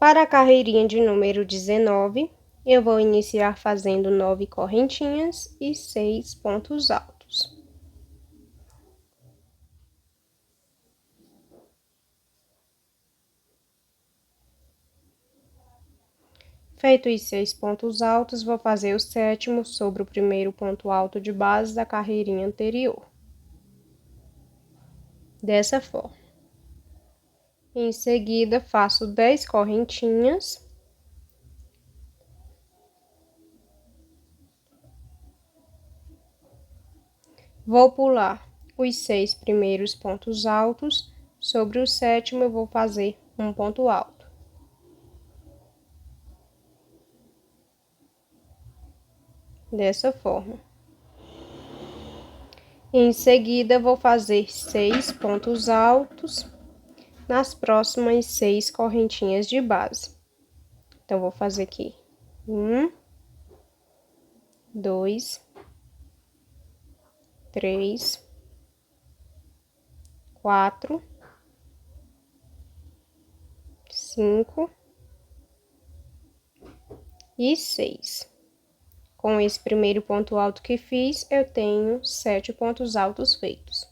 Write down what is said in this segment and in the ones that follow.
Para a carreirinha de número 19, eu vou iniciar fazendo 9 correntinhas e 6 pontos altos. Feito os 6 pontos altos, vou fazer o 7º sobre o primeiro ponto alto de base da carreirinha anterior. Dessa forma. Em seguida, faço 10 correntinhas. Vou pular os 6 primeiros pontos altos. Sobre o 7º, eu vou fazer um ponto alto. Dessa forma. Em seguida, vou fazer 6 pontos altos nas próximas 6 correntinhas de base. Então, vou fazer aqui 1, 2, 3, 4, 5 e 6. Com esse primeiro ponto alto que fiz, eu tenho 7 pontos altos feitos.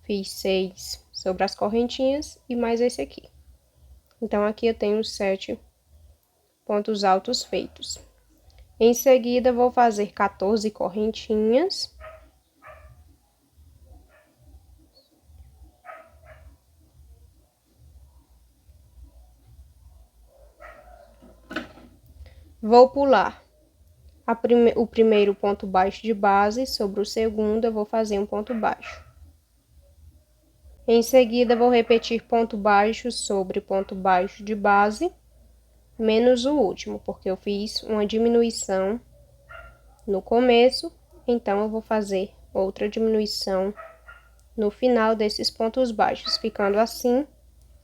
Fiz 6 sobre as correntinhas e mais esse aqui. Então, aqui eu tenho 7 pontos altos feitos. Em seguida, vou fazer 14 correntinhas. Vou pular o primeiro ponto baixo de base, sobre o segundo eu vou fazer um ponto baixo. Em seguida, vou repetir ponto baixo sobre ponto baixo de base, menos o último, porque eu fiz uma diminuição no começo, então eu vou fazer outra diminuição no final desses pontos baixos, ficando assim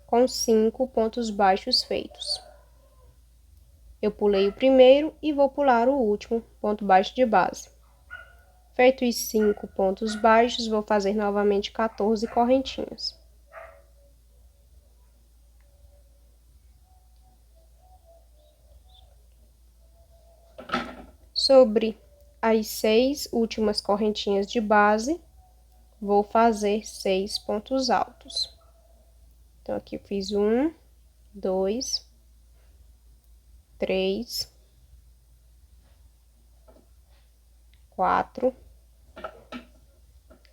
com 5 pontos baixos feitos. Eu pulei o primeiro e vou pular o último ponto baixo de base. Feito os 5 pontos baixos, vou fazer novamente 14 correntinhas. Sobre as 6 últimas correntinhas de base, vou fazer 6 pontos altos. Então, aqui eu fiz 1, 2, 3, 4,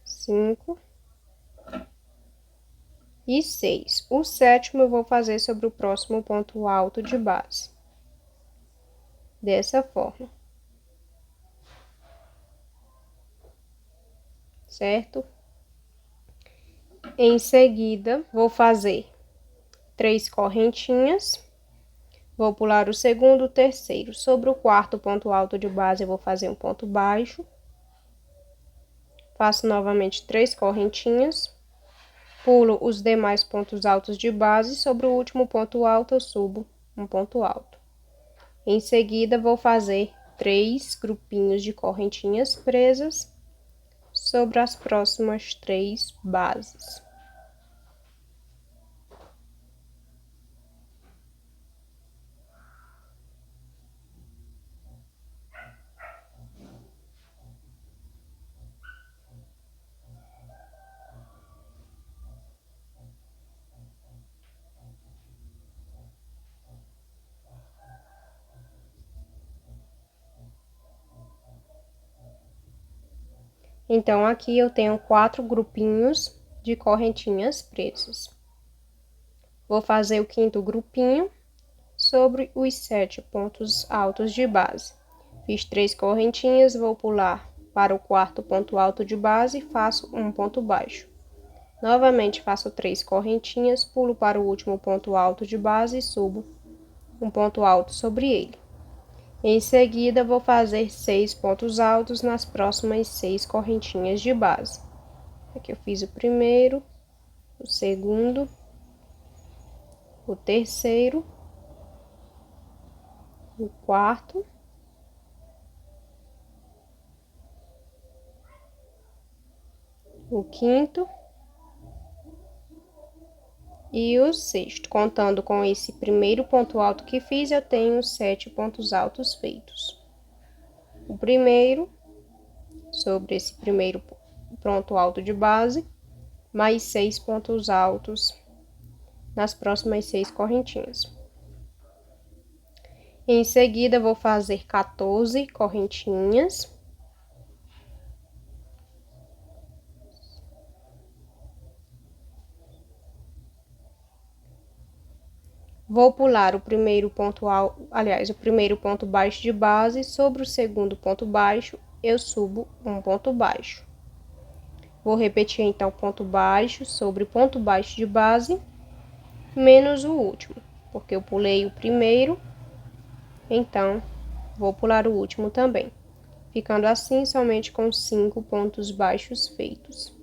5 e 6. O 7º eu vou fazer sobre o próximo ponto alto de base. Dessa forma. Certo? Em seguida, vou fazer 3 correntinhas. Vou pular o segundo, o terceiro. Sobre o quarto ponto alto de base, eu vou fazer um ponto baixo. Faço novamente 3 correntinhas. Pulo os demais pontos altos de base. Sobre o último ponto alto, eu subo um ponto alto. Em seguida, vou fazer 3 grupinhos de correntinhas presas sobre as próximas 3 bases. Então, aqui eu tenho 4 grupinhos de correntinhas presas. Vou fazer o quinto grupinho sobre os 7 pontos altos de base. Fiz 3 correntinhas, vou pular para o quarto ponto alto de base e faço um ponto baixo. Novamente faço 3 correntinhas, pulo para o último ponto alto de base e subo um ponto alto sobre ele. Em seguida, vou fazer 6 pontos altos nas próximas 6 correntinhas de base. Aqui eu fiz o primeiro, o segundo, o terceiro, o quarto, o quinto e o sexto. Contando com esse primeiro ponto alto que fiz, eu tenho 7 pontos altos feitos. O primeiro, sobre esse primeiro ponto alto de base, mais 6 pontos altos nas próximas 6 correntinhas. Em seguida, vou fazer 14 correntinhas. Vou pular o primeiro ponto alto, aliás, o primeiro ponto baixo de base. Sobre o segundo ponto baixo, eu subo um ponto baixo. Vou repetir então ponto baixo sobre ponto baixo de base, menos o último, porque eu pulei o primeiro, então vou pular o último também, ficando assim somente com 5 pontos baixos feitos.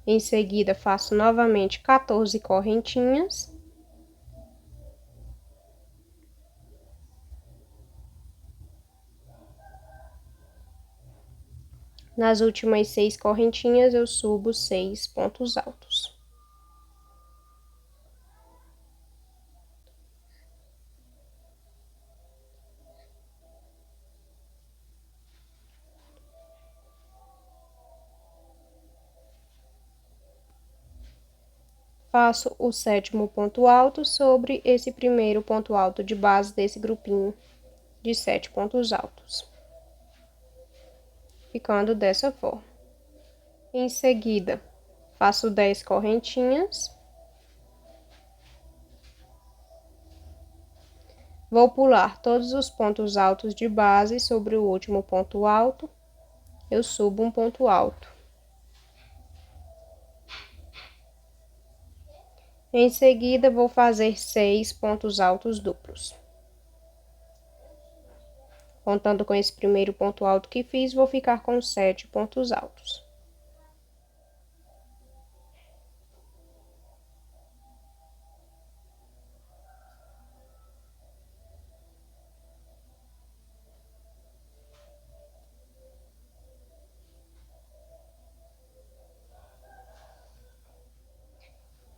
Em seguida, faço novamente 14 correntinhas. Nas últimas 6 correntinhas, eu subo 6 pontos altos. Faço o sétimo ponto alto sobre esse primeiro ponto alto de base desse grupinho de 7 pontos altos, ficando dessa forma. Em seguida, faço 10 correntinhas. Vou pular todos os pontos altos de base. Sobre o último ponto alto, eu subo um ponto alto. Em seguida, vou fazer 6 pontos altos duplos. Contando com esse primeiro ponto alto que fiz, vou ficar com 7 pontos altos.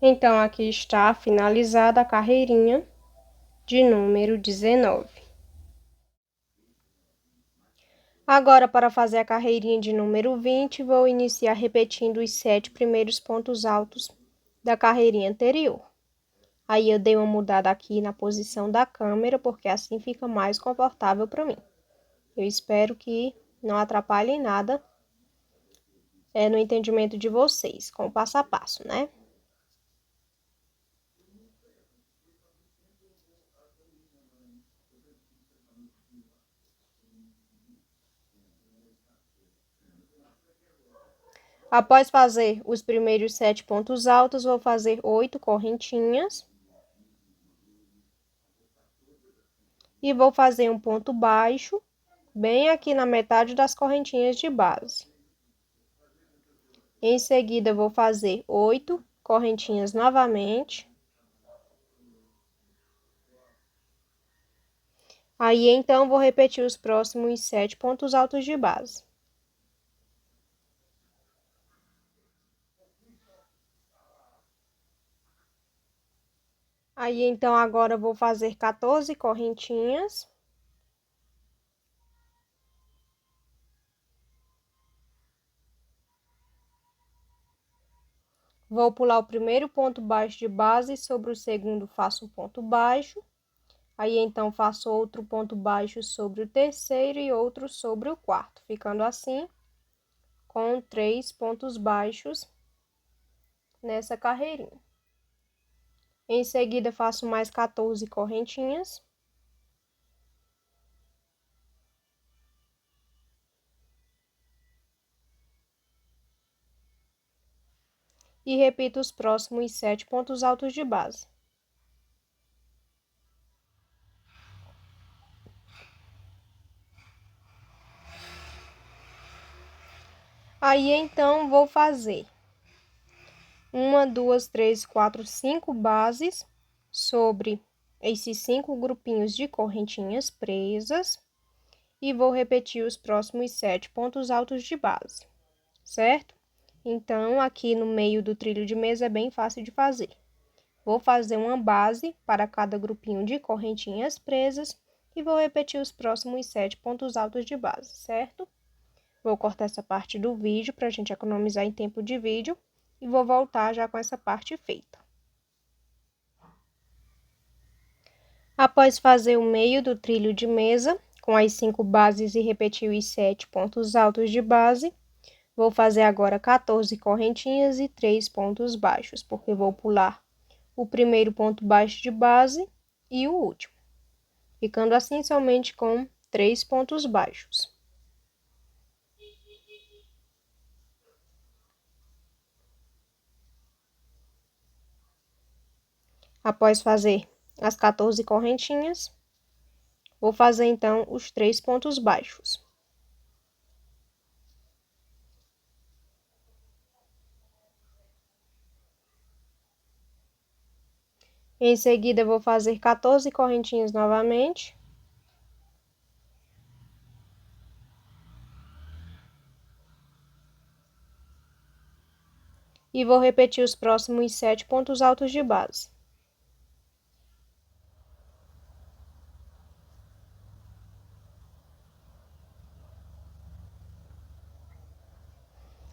Então, aqui está finalizada a carreirinha de número 19. Agora, para fazer a carreirinha de número 20, vou iniciar repetindo os 7 primeiros pontos altos da carreirinha anterior. Aí, eu dei uma mudada aqui na posição da câmera, porque assim fica mais confortável para mim. Eu espero que não atrapalhe em nada no entendimento de vocês, com o passo a passo, né? Após fazer os primeiros 7 pontos altos, vou fazer 8 correntinhas. E vou fazer um ponto baixo, bem aqui na metade das correntinhas de base. Em seguida, vou fazer 8 correntinhas novamente. Aí, então, vou repetir os próximos 7 pontos altos de base. Aí, então, agora vou fazer 14 correntinhas. Vou pular o primeiro ponto baixo de base, sobre o segundo faço um ponto baixo. Aí, então, faço outro ponto baixo sobre o terceiro e outro sobre o quarto, ficando assim, com 3 pontos baixos nessa carreirinha. Em seguida, faço mais 14 correntinhas. E repito os próximos 7 pontos altos de base. Aí, então, vou fazer 1, 2, 3, 4, 5 bases sobre esses 5 grupinhos de correntinhas presas. E vou repetir os próximos 7 pontos altos de base. certo? Então, aqui no meio do trilho de mesa é bem fácil de fazer. Vou fazer uma base para cada grupinho de correntinhas presas e vou repetir os próximos 7 pontos altos de base, certo? Vou cortar essa parte do vídeo para a gente economizar em tempo de vídeo e vou voltar já com essa parte feita. Após fazer o meio do trilho de mesa, com as 5 bases e repetir os 7 pontos altos de base, vou fazer agora 14 correntinhas e 3 pontos baixos, porque vou pular o primeiro ponto baixo de base e o último, ficando assim somente com 3 pontos baixos. Após fazer as 14 correntinhas, vou fazer então os 3 pontos baixos. Em seguida, vou fazer 14 correntinhas novamente. E vou repetir os próximos 7 pontos altos de base.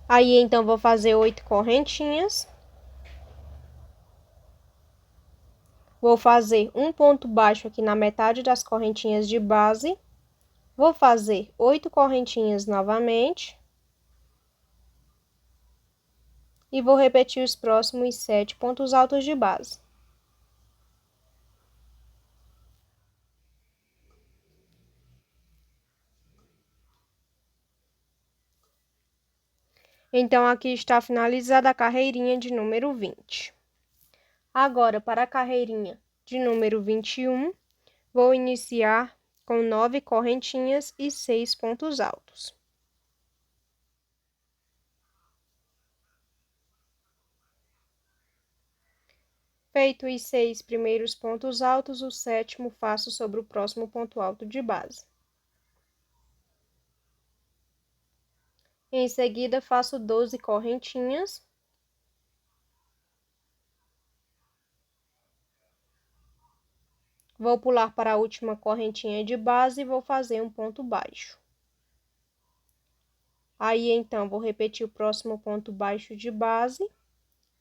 Aí, então, vou fazer 8 correntinhas. Vou fazer um ponto baixo aqui na metade das correntinhas de base. Vou fazer 8 correntinhas novamente. E vou repetir os próximos 7 pontos altos de base. Então, aqui está finalizada a carreirinha de número 20. Agora, para a carreirinha de número 21, vou iniciar com 9 correntinhas e 6 pontos altos. Feito os 6 primeiros pontos altos, o 7º faço sobre o próximo ponto alto de base. Em seguida, faço 12 correntinhas. Vou pular para a última correntinha de base e vou fazer um ponto baixo. Aí, então, vou repetir o próximo ponto baixo de base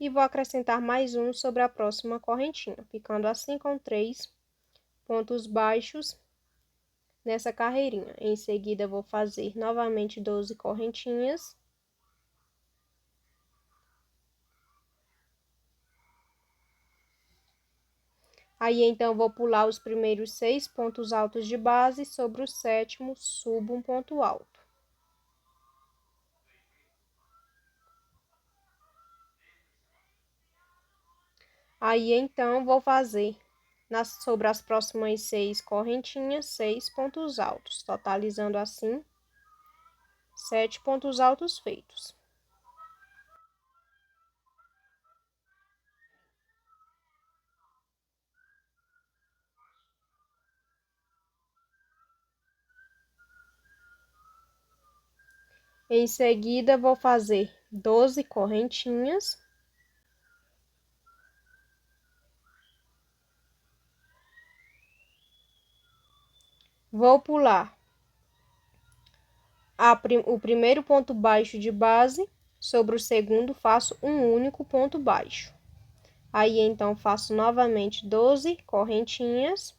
e vou acrescentar mais um sobre a próxima correntinha, ficando assim com 3 pontos baixos nessa carreirinha. Em seguida, vou fazer novamente 12 correntinhas. Aí, então, vou pular os primeiros 6 pontos altos de base, sobre o 7º, subo um ponto alto. Aí, então, vou fazer sobre as próximas 6 correntinhas, 6 pontos altos, totalizando assim 7 pontos altos feitos. Em seguida, vou fazer 12 correntinhas. Vou pular o primeiro ponto baixo de base, sobre o segundo faço um único ponto baixo. Aí, então, faço novamente 12 correntinhas.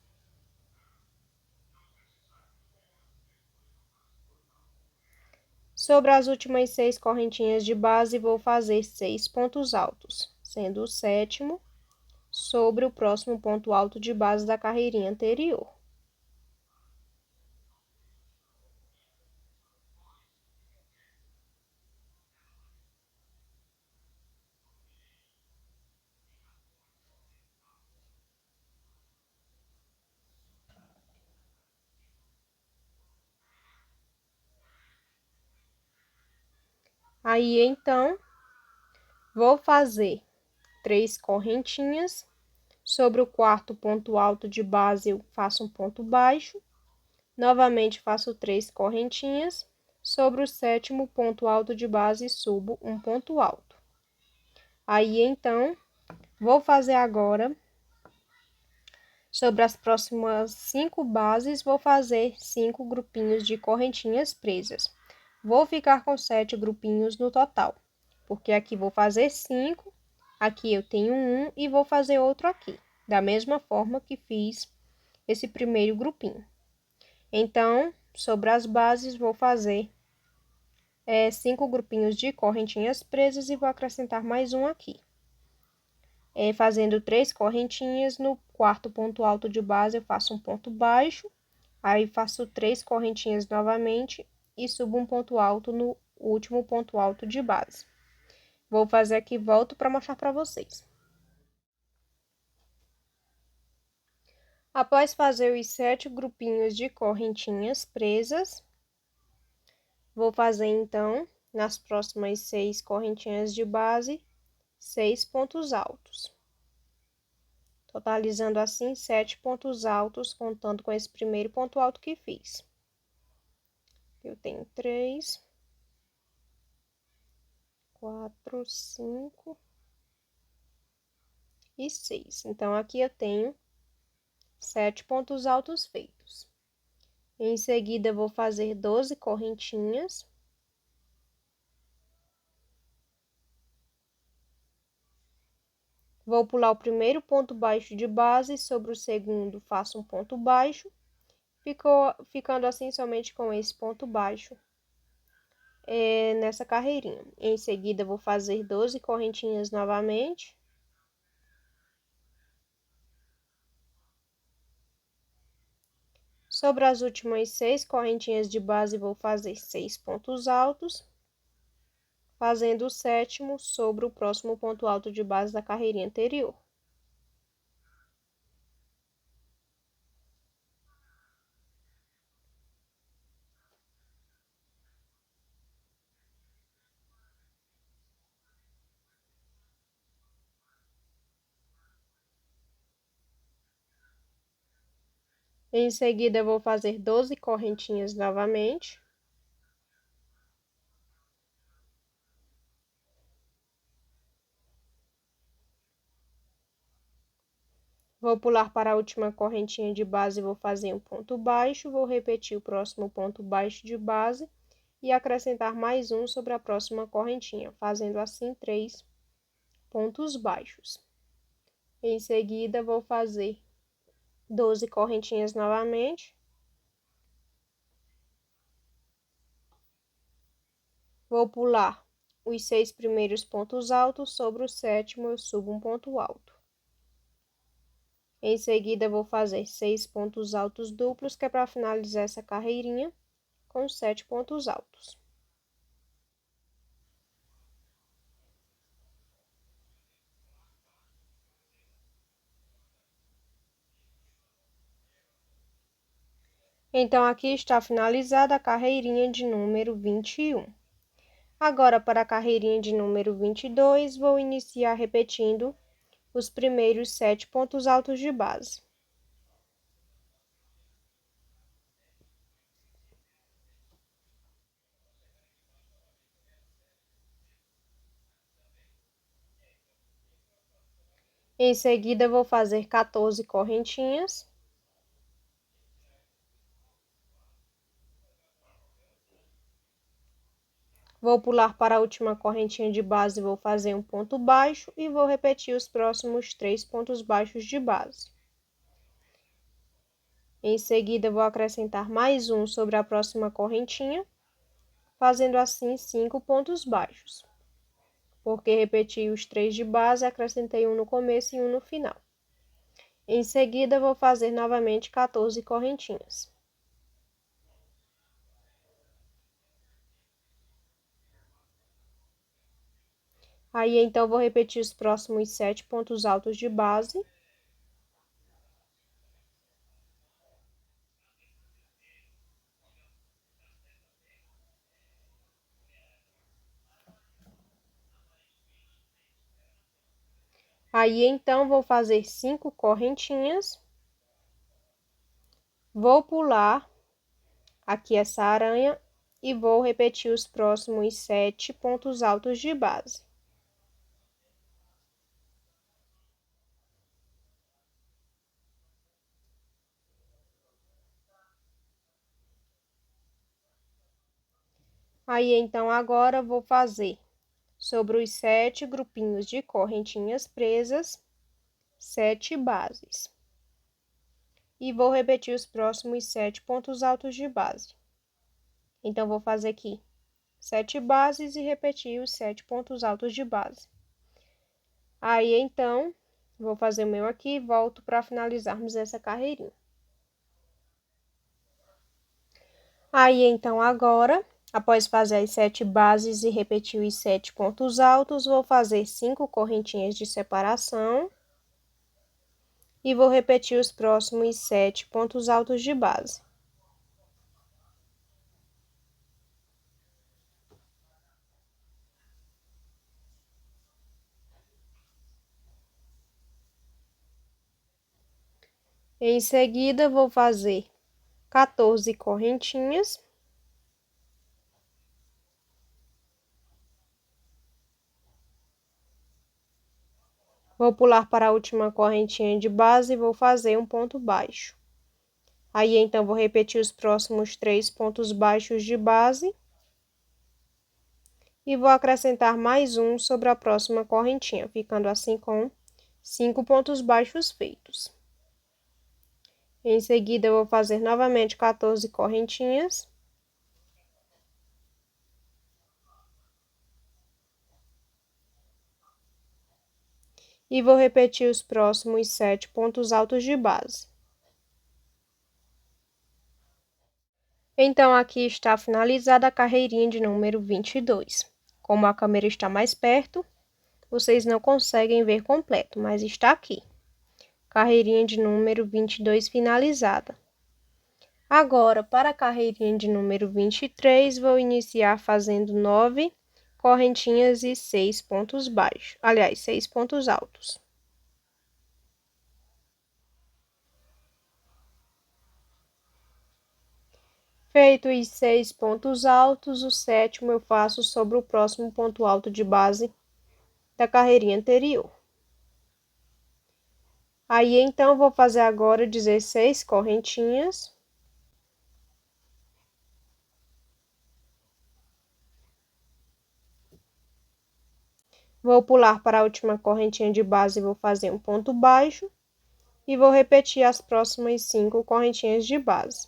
Sobre as últimas 6 correntinhas de base, vou fazer 6 pontos altos, sendo o 7º sobre o próximo ponto alto de base da carreirinha anterior. Aí, então, vou fazer 3 correntinhas. Sobre o quarto ponto alto de base, eu faço um ponto baixo. Novamente, faço 3 correntinhas. sobre o sétimo ponto alto de base, subo um ponto alto. Aí, então, vou fazer agora, sobre as próximas 5 bases, vou fazer 5 grupinhos de correntinhas presas. Vou ficar com 7 grupinhos no total, porque aqui vou fazer 5, aqui eu tenho um e vou fazer outro aqui, da mesma forma que fiz esse primeiro grupinho. Então, sobre as bases, vou fazer 5 grupinhos de correntinhas presas e vou acrescentar mais um aqui. Fazendo 3 correntinhas, no quarto ponto alto de base eu faço um ponto baixo, aí faço 3 correntinhas novamente e subo um ponto alto no último ponto alto de base. Vou fazer aqui, volto para mostrar para vocês. Após fazer os 7 grupinhos de correntinhas presas, vou fazer então, nas próximas 6 correntinhas de base, 6 pontos altos. Totalizando assim 7 pontos altos, contando com esse primeiro ponto alto que fiz. Eu tenho 3, 4, 5 e 6. Então, aqui eu tenho 7 pontos altos feitos. Em seguida, vou fazer 12 correntinhas. Vou pular o primeiro ponto baixo de base, sobre o segundo faço um ponto baixo, ficando assim somente com esse ponto baixo nessa carreirinha. Em seguida, vou fazer 12 correntinhas novamente. Sobre as últimas 6 correntinhas de base, vou fazer 6 pontos altos, fazendo o sétimo sobre o próximo ponto alto de base da carreirinha anterior. Em seguida, vou fazer 12 correntinhas novamente. Vou pular para a última correntinha de base e vou fazer um ponto baixo. Vou repetir o próximo ponto baixo de base e acrescentar mais um sobre a próxima correntinha, fazendo assim 3 pontos baixos. Em seguida, vou fazer 12 correntinhas novamente. Vou pular os 6 primeiros pontos altos, sobre o sétimo eu subo um ponto alto. Em seguida, vou fazer 6 pontos altos duplos, que é para finalizar essa carreirinha com 7 pontos altos. Então, aqui está finalizada a carreirinha de número 21. Agora, para a carreirinha de número 22, vou iniciar repetindo os primeiros 7 pontos altos de base. Em seguida, vou fazer 14 correntinhas. Vou pular para a última correntinha de base, vou fazer um ponto baixo e vou repetir os próximos 3 pontos baixos de base. Em seguida, vou acrescentar mais um sobre a próxima correntinha, fazendo assim 5 pontos baixos. Porque repeti os 3 de base, acrescentei um no começo e um no final. Em seguida, vou fazer novamente 14 correntinhas. Aí, então, vou repetir os próximos 7 pontos altos de base. Aí, então, vou fazer 5 correntinhas. Vou pular aqui essa aranha e vou repetir os próximos 7 pontos altos de base. Aí, então, agora vou fazer sobre os 7 grupinhos de correntinhas presas, 7 bases. E vou repetir os próximos 7 pontos altos de base. Então, vou fazer aqui 7 bases e repetir os 7 pontos altos de base. Aí, então, vou fazer o meu aqui e volto para finalizarmos essa carreirinha. Aí, então, agora, após fazer as 7 bases e repetir os 7 pontos altos, vou fazer 5 correntinhas de separação e vou repetir os próximos 7 pontos altos de base. Em seguida, vou fazer 14 correntinhas. Vou pular para a última correntinha de base e vou fazer um ponto baixo. Aí, então, vou repetir os próximos 3 pontos baixos de base. E vou acrescentar mais um sobre a próxima correntinha, ficando assim com 5 pontos baixos feitos. Em seguida, eu vou fazer novamente 14 correntinhas. E vou repetir os próximos 7 pontos altos de base. Então, aqui está finalizada a carreirinha de número 22. Como a câmera está mais perto, vocês não conseguem ver completo, mas está aqui. Carreirinha de número 22 finalizada. Agora, para a carreirinha de número 23, vou iniciar fazendo 9 correntinhas e 6 pontos baixos. Aliás, 6 pontos altos. Feito os 6 pontos altos, o 7º eu faço sobre o próximo ponto alto de base da carreirinha anterior. Aí, então, vou fazer agora 16 correntinhas. Vou pular para a última correntinha de base e vou fazer um ponto baixo. E vou repetir as próximas 5 correntinhas de base.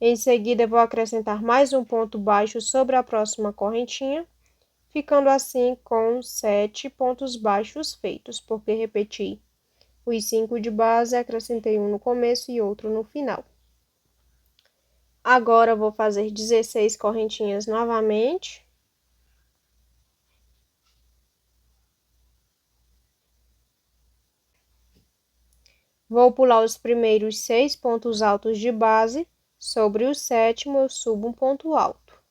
Em seguida, vou acrescentar mais um ponto baixo sobre a próxima correntinha, ficando assim com 7 pontos baixos feitos, porque repeti os 5 de base, acrescentei um no começo e outro no final. Agora, vou fazer 16 correntinhas novamente. Vou pular os primeiros 6 pontos altos de base. Sobre o 7º, eu subo um ponto alto.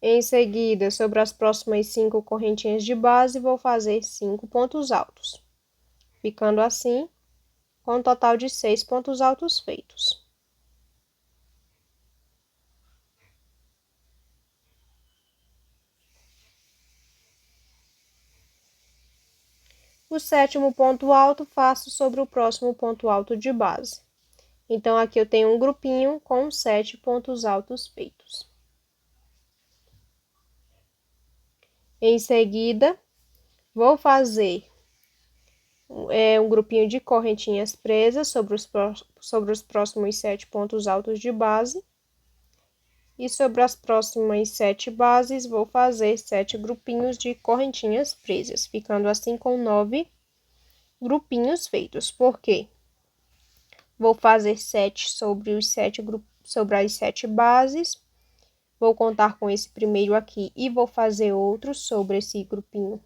Em seguida, sobre as próximas 5 correntinhas de base, vou fazer 5 pontos altos, ficando assim com um total de 6 pontos altos feitos. O 7º ponto alto faço sobre o próximo ponto alto de base. Então, aqui eu tenho um grupinho com 7 pontos altos feitos. Em seguida, vou fazer um grupinho de correntinhas presas sobre os próximos 7 pontos altos de base. E sobre as próximas 7 bases, vou fazer 7 grupinhos de correntinhas presas, ficando assim com 9 grupinhos feitos. Por quê? Vou fazer 7 sobre as 7 bases. Vou contar com esse primeiro aqui e vou fazer outro sobre esse grupinho.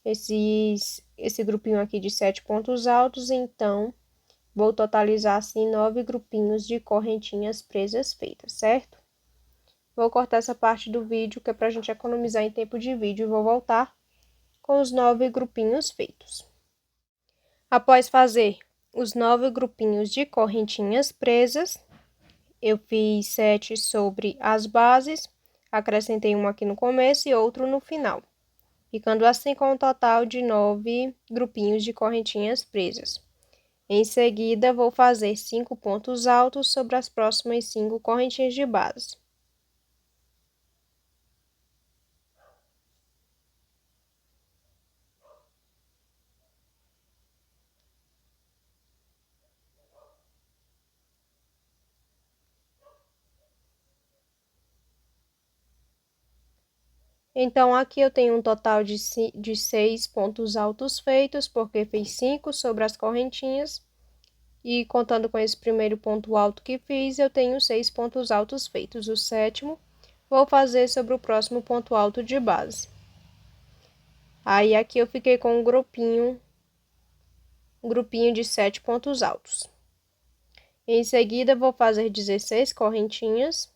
Esse grupinho aqui de 7 pontos altos, então, vou totalizar assim 9 grupinhos de correntinhas presas feitas, certo? Vou cortar essa parte do vídeo, que é para a gente economizar em tempo de vídeo, e vou voltar com os 9 grupinhos feitos. Após fazer os 9 grupinhos de correntinhas presas, eu fiz 7 sobre as bases, acrescentei um aqui no começo e outro no final, ficando assim com um total de 9 grupinhos de correntinhas presas. Em seguida, vou fazer 5 pontos altos sobre as próximas 5 correntinhas de base. Então, aqui eu tenho um total de 6 pontos altos feitos, porque fiz 5 sobre as correntinhas. E contando com esse primeiro ponto alto que fiz, eu tenho 6 pontos altos feitos. O sétimo, vou fazer sobre o próximo ponto alto de base. Aí, aqui eu fiquei com um grupinho de 7 pontos altos. Em seguida, vou fazer 16 correntinhas.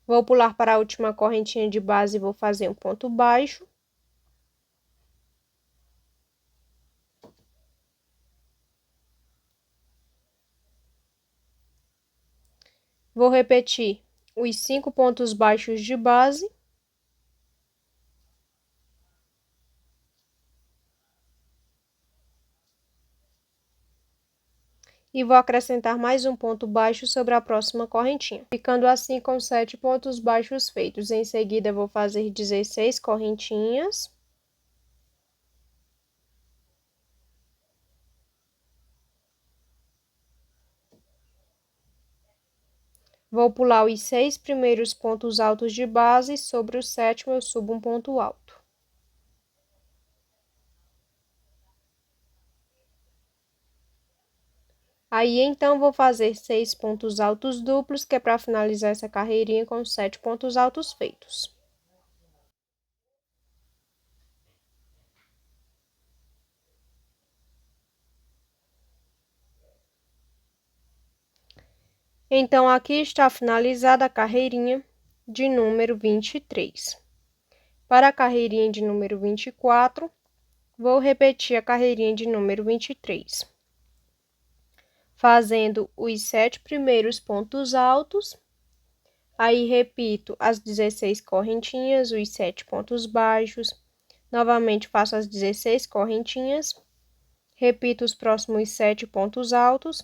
Vou pular para a última correntinha de base e vou fazer um ponto baixo. Vou repetir os 5 pontos baixos de base. E vou acrescentar mais um ponto baixo sobre a próxima correntinha, ficando assim com 7 pontos baixos feitos. Em seguida, vou fazer 16 correntinhas. Vou pular os 6 primeiros pontos altos de base, sobre o sétimo eu subo um ponto alto. Aí, então, vou fazer 6 pontos altos duplos, que é para finalizar essa carreirinha com 7 pontos altos feitos. Então, aqui está finalizada a carreirinha de número 23. Para a carreirinha de número 24, vou repetir a carreirinha de número 23. Fazendo os 7 primeiros pontos altos. Aí, repito as 16 correntinhas, os 7 pontos baixos. Novamente, faço as 16 correntinhas. Repito os próximos 7 pontos altos.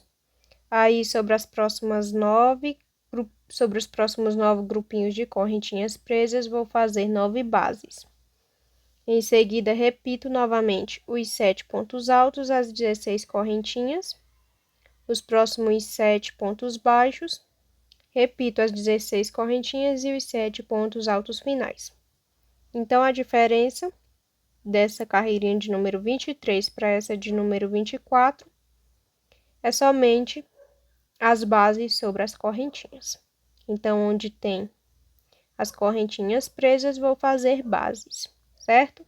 Aí, sobre os próximos 9 grupinhos de correntinhas presas, vou fazer 9 bases. Em seguida, repito novamente os 7 pontos altos, as 16 correntinhas, os próximos 7 pontos baixos, repito as 16 correntinhas e os 7 pontos altos finais. Então, a diferença dessa carreirinha de número 23 para essa de número 24 é somente as bases sobre as correntinhas. Então, onde tem as correntinhas presas, vou fazer bases, certo?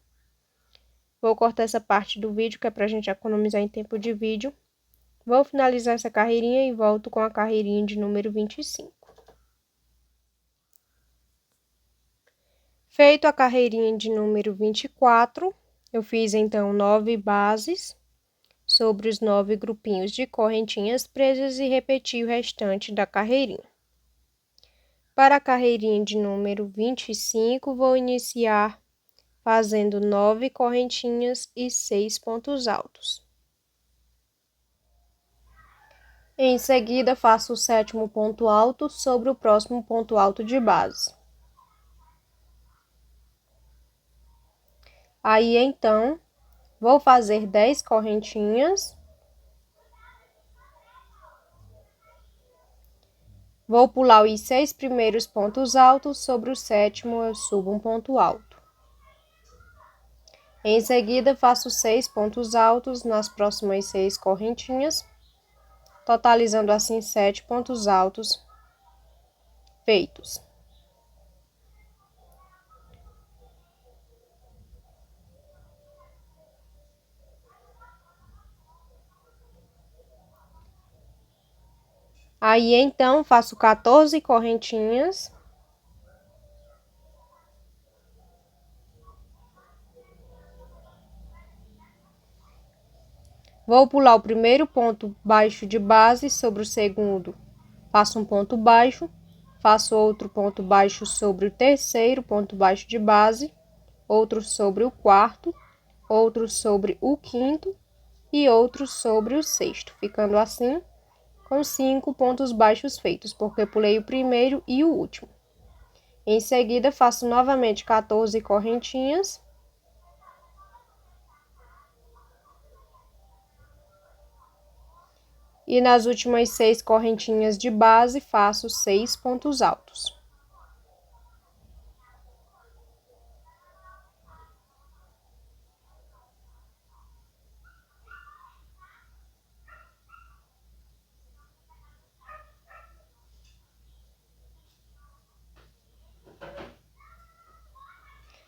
Vou cortar essa parte do vídeo, que é pra gente economizar em tempo de vídeo. Vou finalizar essa carreirinha e volto com a carreirinha de número 25. Feito a carreirinha de número 24, eu fiz então 9 bases sobre os 9 grupinhos de correntinhas presas e repeti o restante da carreirinha. Para a carreirinha de número 25, vou iniciar fazendo 9 correntinhas e 6 pontos altos. Em seguida, faço o 7º ponto alto sobre o próximo ponto alto de base. Aí, então, vou fazer 10 correntinhas. Vou pular os 6 primeiros pontos altos, sobre o 7º eu subo um ponto alto. Em seguida, faço 6 pontos altos nas próximas 6 correntinhas, totalizando assim 7 pontos altos feitos. Aí, então, faço 14 correntinhas. Vou pular o primeiro ponto baixo de base sobre o segundo, faço um ponto baixo, faço outro ponto baixo sobre o terceiro ponto baixo de base, outro sobre o quarto, outro sobre o quinto e outro sobre o sexto, ficando assim com 5 pontos baixos feitos, porque pulei o primeiro e o último. Em seguida, faço novamente 14 correntinhas. E nas últimas 6 correntinhas de base, faço 6 pontos altos.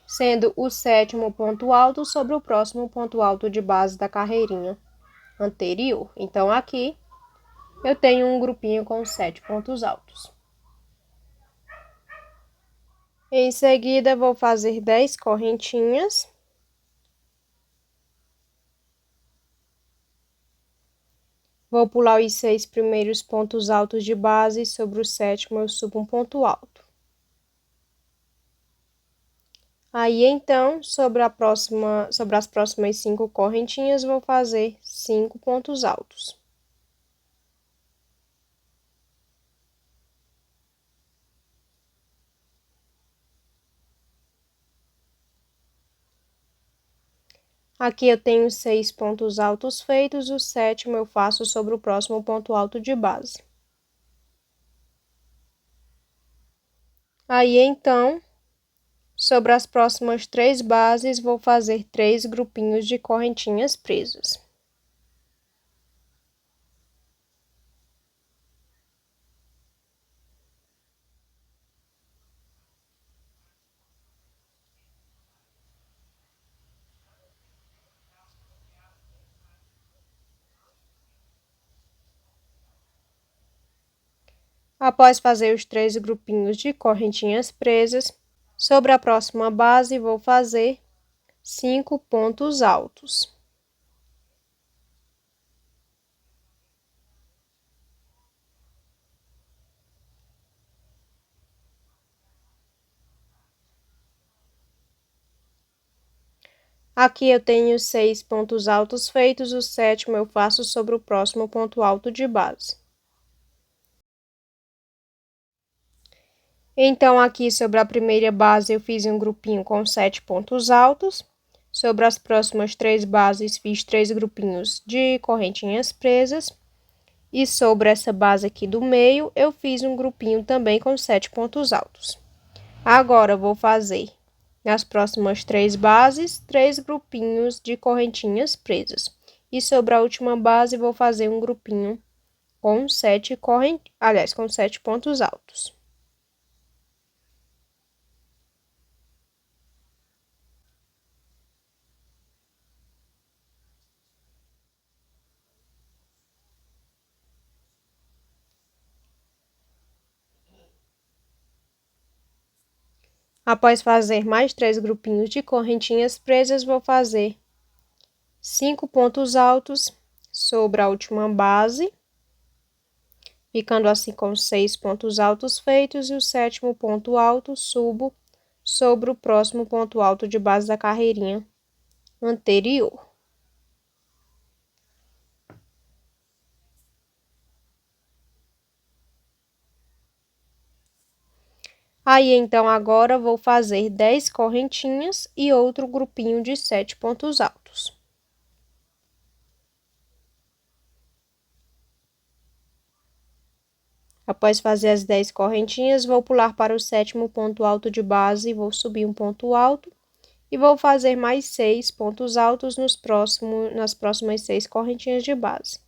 Sendo o sétimo ponto alto sobre o próximo ponto alto de base da carreirinha anterior. Então, aqui eu tenho um grupinho com 7 pontos altos. Em seguida, vou fazer 10 correntinhas. Vou pular os 6 primeiros pontos altos de base, e sobre o sétimo eu subo um ponto alto. Aí, então, sobre as próximas 5 correntinhas, vou fazer 5 pontos altos. Aqui eu tenho 6 pontos altos feitos, o sétimo eu faço sobre o próximo ponto alto de base. Aí, então, sobre as próximas 3 bases, vou fazer 3 grupinhos de correntinhas presas. Após fazer os 3 grupinhos de correntinhas presas, sobre a próxima base, vou fazer 5 pontos altos. Aqui eu tenho 6 pontos altos feitos, o sétimo eu faço sobre o próximo ponto alto de base. Então, aqui sobre a primeira base, eu fiz um grupinho com 7 pontos altos. Sobre as próximas 3 bases, fiz 3 grupinhos de correntinhas presas. E sobre essa base aqui do meio, eu fiz um grupinho também com 7 pontos altos. Agora, vou fazer nas próximas 3 bases, 3 grupinhos de correntinhas presas. E sobre a última base, vou fazer um grupinho com 7 com 7 pontos altos. Após fazer mais 3 grupinhos de correntinhas presas, vou fazer 5 pontos altos sobre a última base, ficando assim com 6 pontos altos feitos, e o sétimo ponto alto subo sobre o próximo ponto alto de base da carreirinha anterior. Aí, então, agora vou fazer 10 correntinhas e outro grupinho de 7 pontos altos. Após fazer as 10 correntinhas, vou pular para o sétimo ponto alto de base, vou subir um ponto alto e vou fazer mais 6 pontos altos nas próximas 6 correntinhas de base.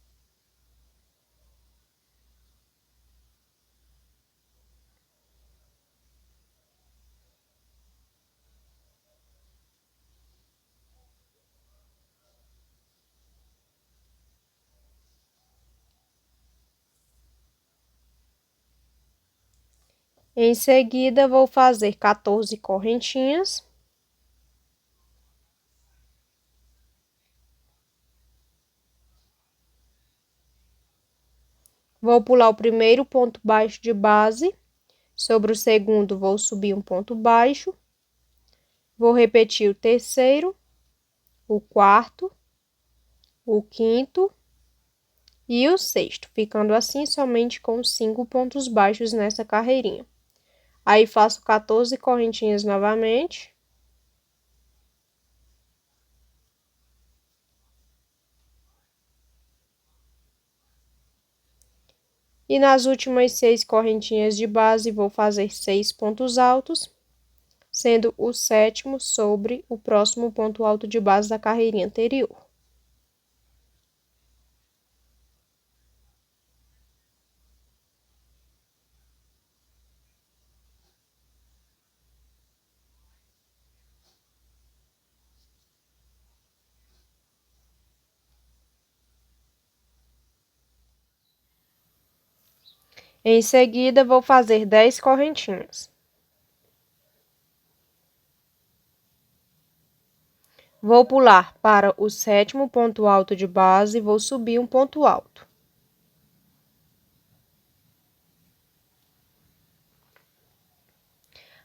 Em seguida, vou fazer 14 correntinhas. Vou pular o primeiro ponto baixo de base. Sobre o segundo, vou subir um ponto baixo. Vou repetir o terceiro, o quarto, o quinto e o sexto, ficando assim somente com 5 pontos baixos nessa carreirinha. Aí, faço 14 correntinhas novamente. E nas últimas 6 correntinhas de base, vou fazer 6 pontos altos, sendo o sétimo sobre o próximo ponto alto de base da carreirinha anterior. Em seguida, vou fazer 10 correntinhas. Vou pular para o sétimo ponto alto de base e vou subir um ponto alto.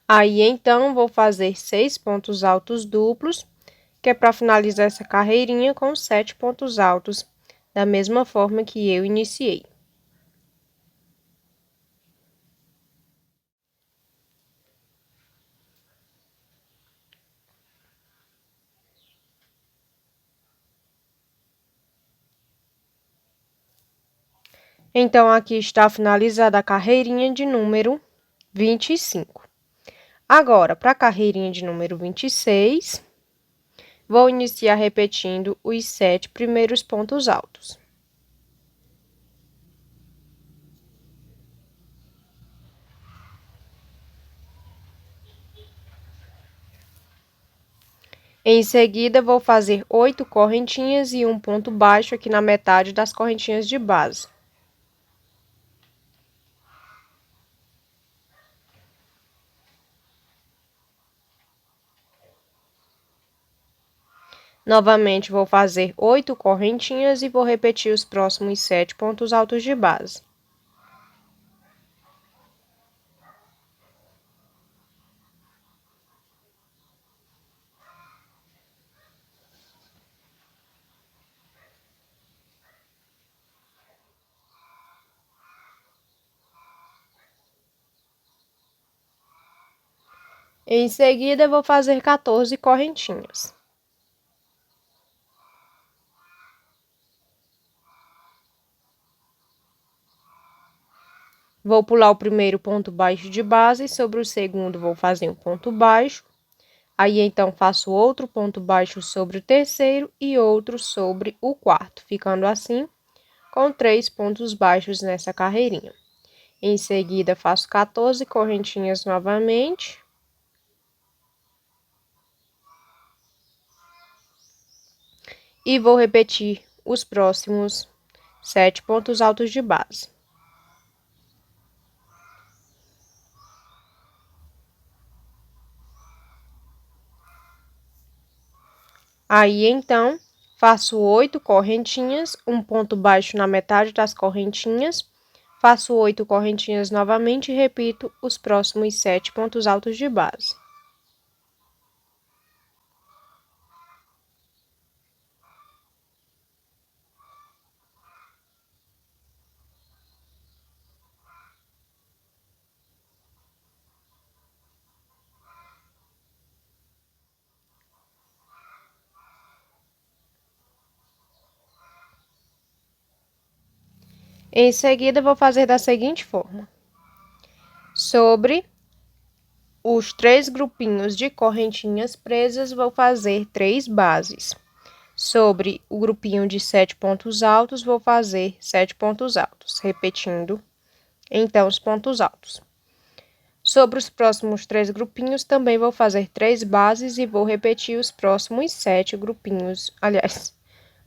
Aí, então, vou fazer 6 pontos altos duplos, que é para finalizar essa carreirinha com 7 pontos altos, da mesma forma que eu iniciei. Então, aqui está finalizada a carreirinha de número 25. Agora, para a carreirinha de número 26, vou iniciar repetindo os 7 primeiros pontos altos. Em seguida, vou fazer 8 correntinhas e um ponto baixo aqui na metade das correntinhas de base. Novamente, vou fazer 8 correntinhas e vou repetir os próximos 7 pontos altos de base. Em seguida, vou fazer 14 correntinhas. Vou pular o primeiro ponto baixo de base, sobre o segundo vou fazer um ponto baixo. Aí, então, faço outro ponto baixo sobre o terceiro e outro sobre o quarto, ficando assim com 3 pontos baixos nessa carreirinha. Em seguida, faço 14 correntinhas novamente. E vou repetir os próximos 7 pontos altos de base. Aí, então, faço 8 correntinhas, um ponto baixo na metade das correntinhas, faço 8 correntinhas novamente e repito os próximos 7 pontos altos de base. Em seguida, vou fazer da seguinte forma. Sobre os 3 grupinhos de correntinhas presas, vou fazer 3 bases. Sobre o grupinho de 7 pontos altos, vou fazer 7 pontos altos, repetindo, então, os pontos altos. Sobre os próximos 3 grupinhos, também vou fazer 3 bases e vou repetir os próximos 7 grupinhos, aliás,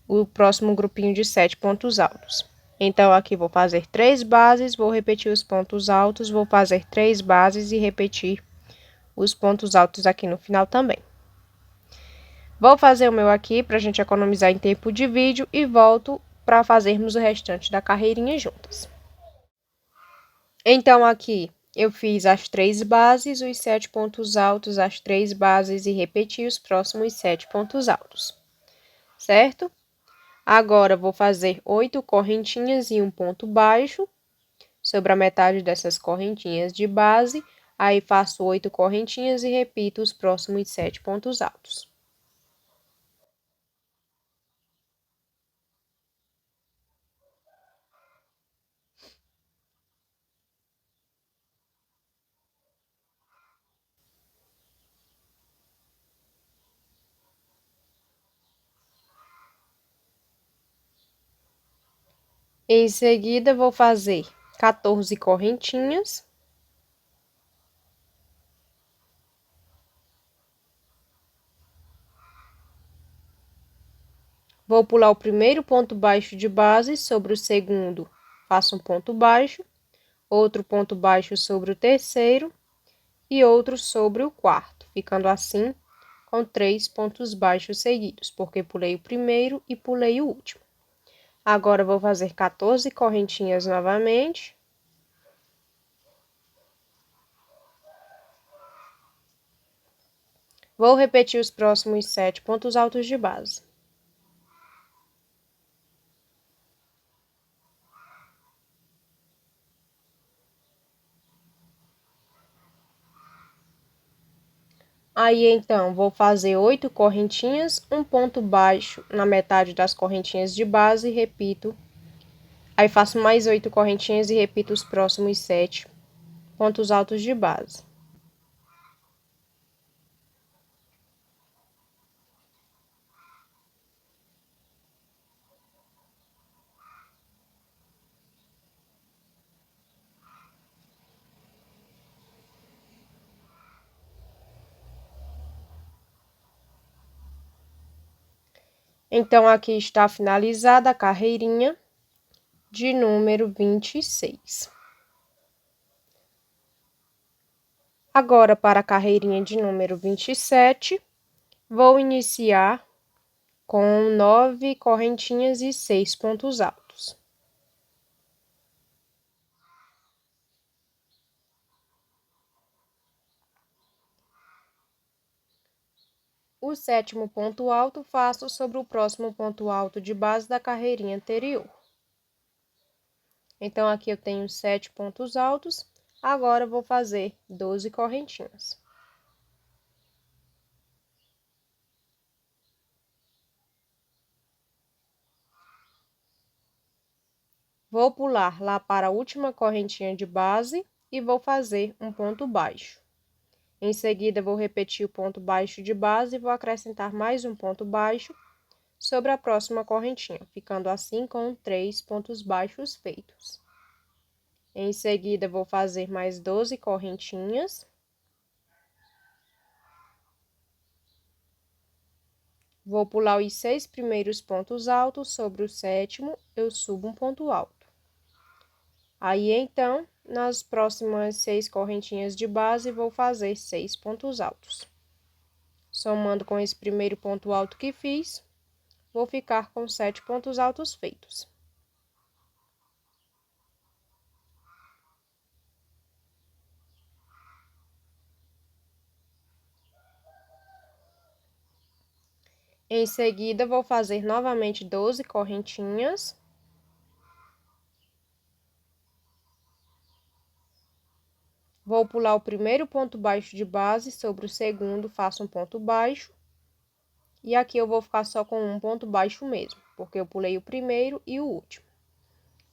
o próximo grupinho de 7 pontos altos. Então, aqui vou fazer 3 bases, vou repetir os pontos altos, vou fazer 3 bases e repetir os pontos altos aqui no final também. Vou fazer o meu aqui para a gente economizar em tempo de vídeo e volto para fazermos o restante da carreirinha juntas. Então, aqui eu fiz as 3 bases, os 7 pontos altos, as 3 bases e repeti os próximos 7 pontos altos, certo? Agora, vou fazer 8 correntinhas e um ponto baixo sobre a metade dessas correntinhas de base. Aí, faço 8 correntinhas e repito os próximos 7 pontos altos. Em seguida, vou fazer 14 correntinhas. Vou pular o primeiro ponto baixo de base sobre o segundo, faço um ponto baixo, outro ponto baixo sobre o terceiro e outro sobre o quarto, ficando assim com 3 pontos baixos seguidos, porque pulei o primeiro e pulei o último. Agora, vou fazer 14 correntinhas novamente. Vou repetir os próximos 7 pontos altos de base. Aí, então, vou fazer 8 correntinhas, um ponto baixo na metade das correntinhas de base e repito. Aí, faço mais 8 correntinhas e repito os próximos 7 pontos altos de base. Então, aqui está finalizada a carreirinha de número 26. Agora, para a carreirinha de número 27, vou iniciar com 9 correntinhas e 6 pontos altos. O sétimo ponto alto faço sobre o próximo ponto alto de base da carreirinha anterior. Então, aqui eu tenho 7 pontos altos, agora vou fazer 12 correntinhas. Vou pular lá para a última correntinha de base e vou fazer um ponto baixo. Em seguida, vou repetir o ponto baixo de base e vou acrescentar mais um ponto baixo sobre a próxima correntinha, ficando assim com 3 pontos baixos feitos. Em seguida, vou fazer mais 12 correntinhas. Vou pular os 6 primeiros pontos altos, sobre o sétimo, eu subo um ponto alto. Aí, então, nas próximas 6 correntinhas de base, vou fazer 6 pontos altos. Somando com esse primeiro ponto alto que fiz, vou ficar com 7 pontos altos feitos. Em seguida, vou fazer novamente 12 correntinhas. Vou pular o primeiro ponto baixo de base sobre o segundo, faço um ponto baixo. E aqui eu vou ficar só com um ponto baixo mesmo, porque eu pulei o primeiro e o último.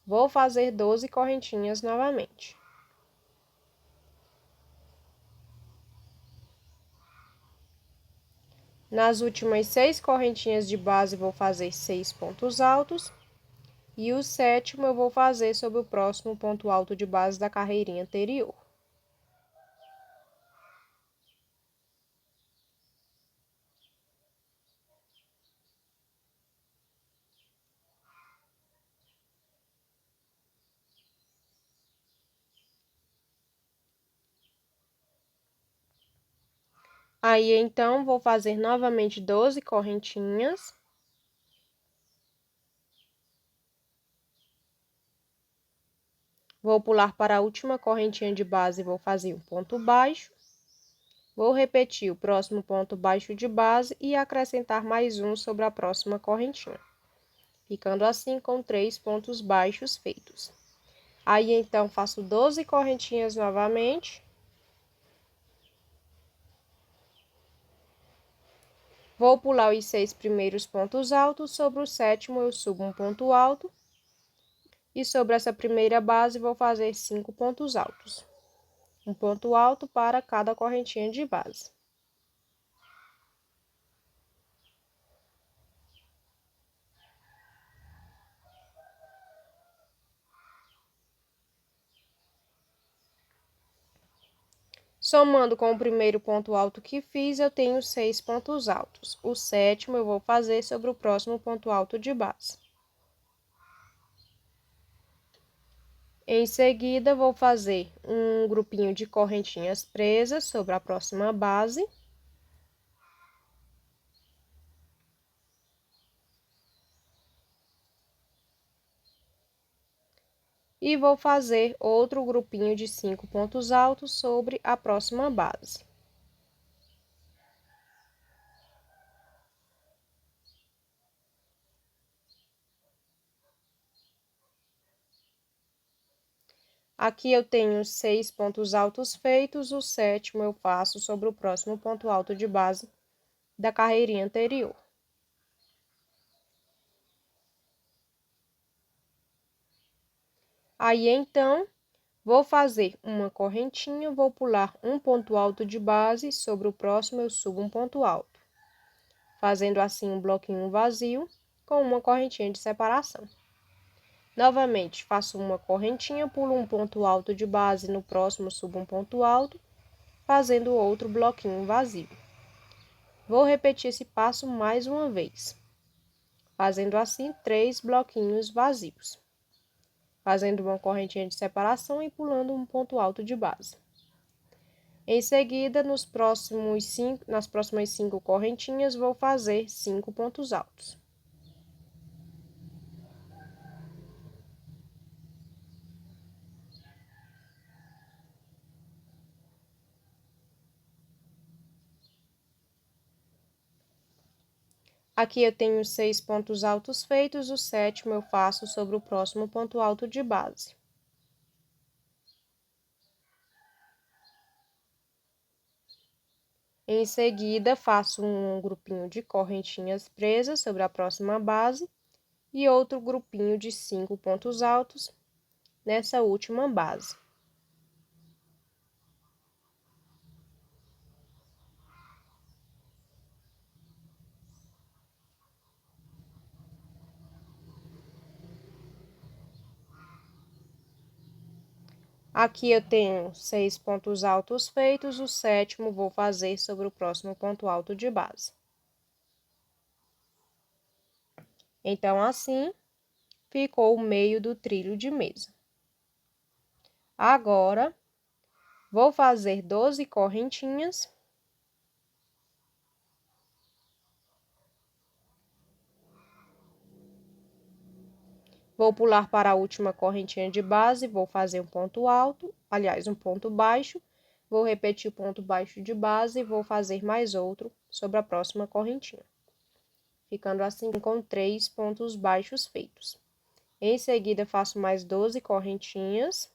Vou fazer 12 correntinhas novamente. Nas últimas 6 correntinhas de base, vou fazer 6 pontos altos. E o sétimo eu vou fazer sobre o próximo ponto alto de base da carreirinha anterior. Aí, então, vou fazer novamente 12 correntinhas. Vou pular para a última correntinha de base e vou fazer um ponto baixo. Vou repetir o próximo ponto baixo de base e acrescentar mais um sobre a próxima correntinha, ficando assim com 3 pontos baixos feitos. Aí, então, faço 12 correntinhas novamente. Vou pular os 6 primeiros pontos altos, sobre o sétimo eu subo um ponto alto. E sobre essa primeira base vou fazer 5 pontos altos. Um ponto alto para cada correntinha de base. Somando com o primeiro ponto alto que fiz, eu tenho 6 pontos altos. O sétimo eu vou fazer sobre o próximo ponto alto de base. Em seguida, vou fazer um grupinho de correntinhas presas sobre a próxima base. E vou fazer outro grupinho de 5 pontos altos sobre a próxima base. Aqui eu tenho 6 pontos altos feitos, o sétimo eu faço sobre o próximo ponto alto de base da carreirinha anterior. Aí, então, vou fazer uma correntinha, vou pular um ponto alto de base, sobre o próximo eu subo um ponto alto, fazendo assim um bloquinho vazio com uma correntinha de separação. Novamente, faço uma correntinha, pulo um ponto alto de base, no próximo subo um ponto alto, fazendo outro bloquinho vazio. Vou repetir esse passo mais uma vez, fazendo assim 3 bloquinhos vazios, fazendo uma correntinha de separação e pulando um ponto alto de base. Em seguida, nas próximas 5 correntinhas, vou fazer 5 pontos altos. Aqui eu tenho 6 pontos altos feitos, o sétimo eu faço sobre o próximo ponto alto de base. Em seguida, faço um grupinho de correntinhas presas sobre a próxima base e outro grupinho de 5 pontos altos nessa última base. Aqui eu tenho 6 pontos altos feitos, o sétimo vou fazer sobre o próximo ponto alto de base. Então, assim, ficou o meio do trilho de mesa. Agora, vou fazer 12 correntinhas. Vou pular para a última correntinha de base, vou fazer um ponto alto, aliás, um ponto baixo. Vou repetir o ponto baixo de base e vou fazer mais outro sobre a próxima correntinha, ficando assim com 3 pontos baixos feitos. Em seguida, faço mais 12 correntinhas.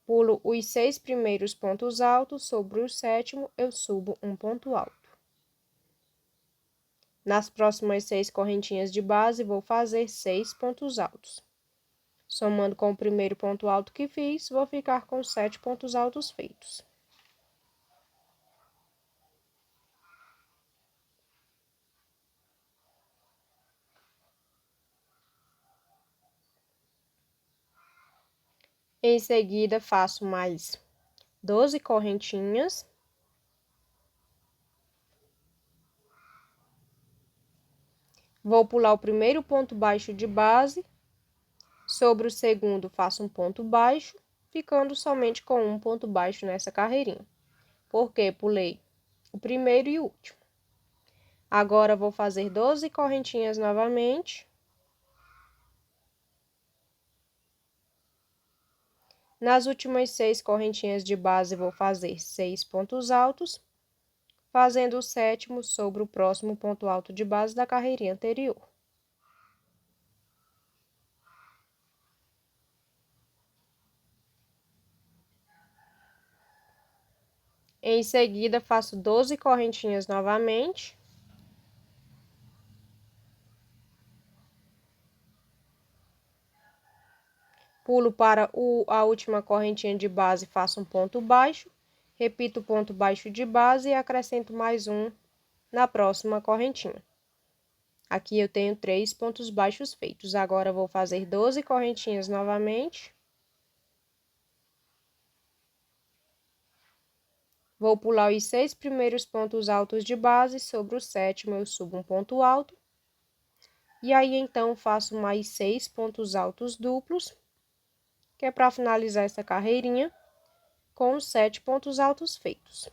Pulo os 6 primeiros pontos altos, sobre o sétimo eu subo um ponto alto. Nas próximas 6 correntinhas de base, vou fazer 6 pontos altos. Somando com o primeiro ponto alto que fiz, vou ficar com 7 pontos altos feitos. Em seguida, faço mais 12 correntinhas. Vou pular o primeiro ponto baixo de base. Sobre o segundo, faço um ponto baixo. ficando somente com um ponto baixo nessa carreirinha, porque pulei o primeiro e o último. Agora, vou fazer 12 correntinhas novamente. Nas últimas 6 correntinhas de base, vou fazer 6 pontos altos, fazendo o sétimo sobre o próximo ponto alto de base da carreirinha anterior. Em seguida, faço 12 correntinhas novamente. Pulo para a última correntinha de base, faço um ponto baixo, repito o ponto baixo de base e acrescento mais um na próxima correntinha. Aqui eu tenho 3 pontos baixos feitos. Agora, vou fazer 12 correntinhas novamente. Vou pular os 6 primeiros pontos altos de base, sobre o sétimo eu subo um ponto alto. E aí, então, faço mais 6 pontos altos duplos, que é para finalizar essa carreirinha com os 7 pontos altos feitos.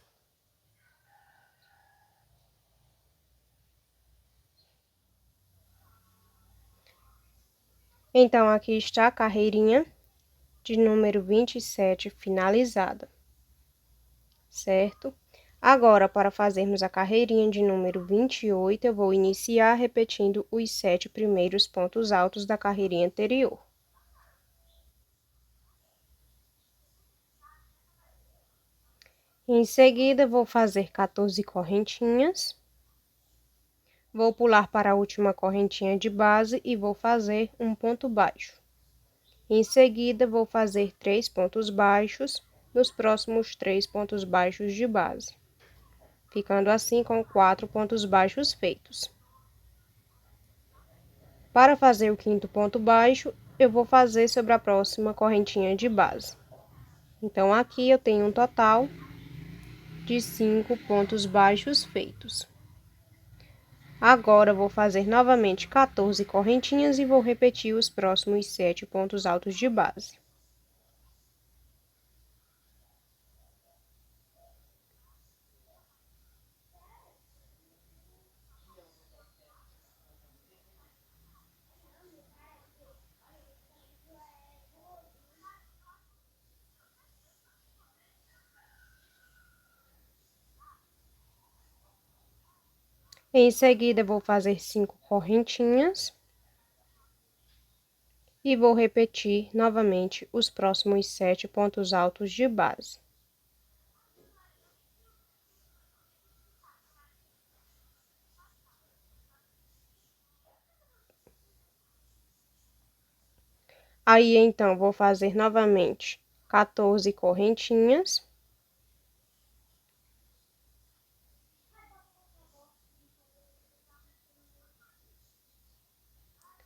Então, aqui está a carreirinha de número 27 finalizada, certo? Agora, para fazermos a carreirinha de número 28, eu vou iniciar repetindo os 7 primeiros pontos altos da carreirinha anterior. Em seguida, vou fazer 14 correntinhas. Vou pular para a última correntinha de base e vou fazer um ponto baixo. Em seguida, vou fazer 3 pontos baixos nos próximos 3 pontos baixos de base, ficando assim com 4 pontos baixos feitos. Para fazer o quinto ponto baixo, eu vou fazer sobre a próxima correntinha de base. Então, aqui eu tenho um total de 5 pontos baixos feitos. Agora, vou fazer novamente 14 correntinhas e vou repetir os próximos 7 pontos altos de base. Em seguida, vou fazer 5 correntinhas e vou repetir novamente os próximos 7 pontos altos de base. Aí, então, vou fazer novamente 14 correntinhas.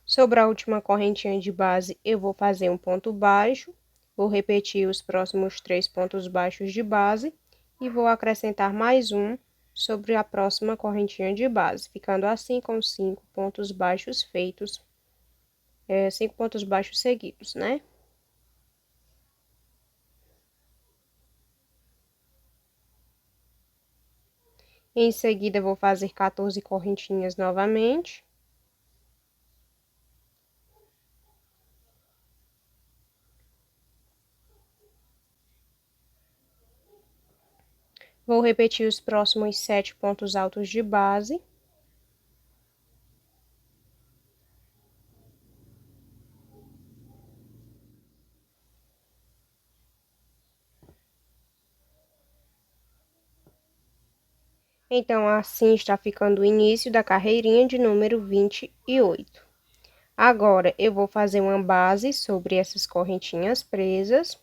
Sobre a última correntinha de base, eu vou fazer um ponto baixo, vou repetir os próximos 3 pontos baixos de base e vou acrescentar mais um sobre a próxima correntinha de base, ficando assim com 5 pontos baixos feitos, 5 pontos baixos seguidos, né? Em seguida, vou fazer 14 correntinhas novamente. Vou repetir os próximos 7 pontos altos de base. Então, assim está ficando o início da carreirinha de número 28. Agora, eu vou fazer uma base sobre essas correntinhas presas.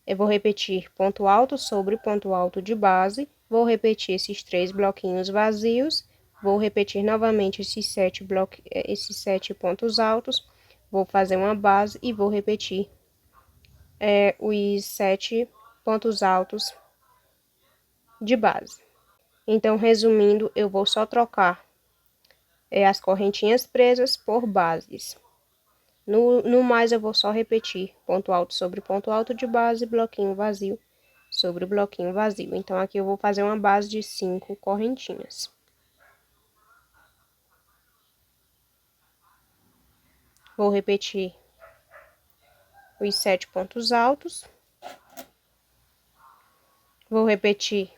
Eu vou repetir ponto alto sobre ponto alto de base. Vou repetir esses 3 bloquinhos vazios. Vou repetir novamente esses 7 pontos altos. Vou fazer uma base e vou repetir os 7 pontos altos de base. Então, resumindo, eu vou só trocar as correntinhas presas por bases. No mais, eu vou só repetir ponto alto sobre ponto alto de base, bloquinho vazio sobre bloquinho vazio. Então, aqui eu vou fazer uma base de 5 correntinhas. Vou repetir os 7 pontos altos. Vou repetir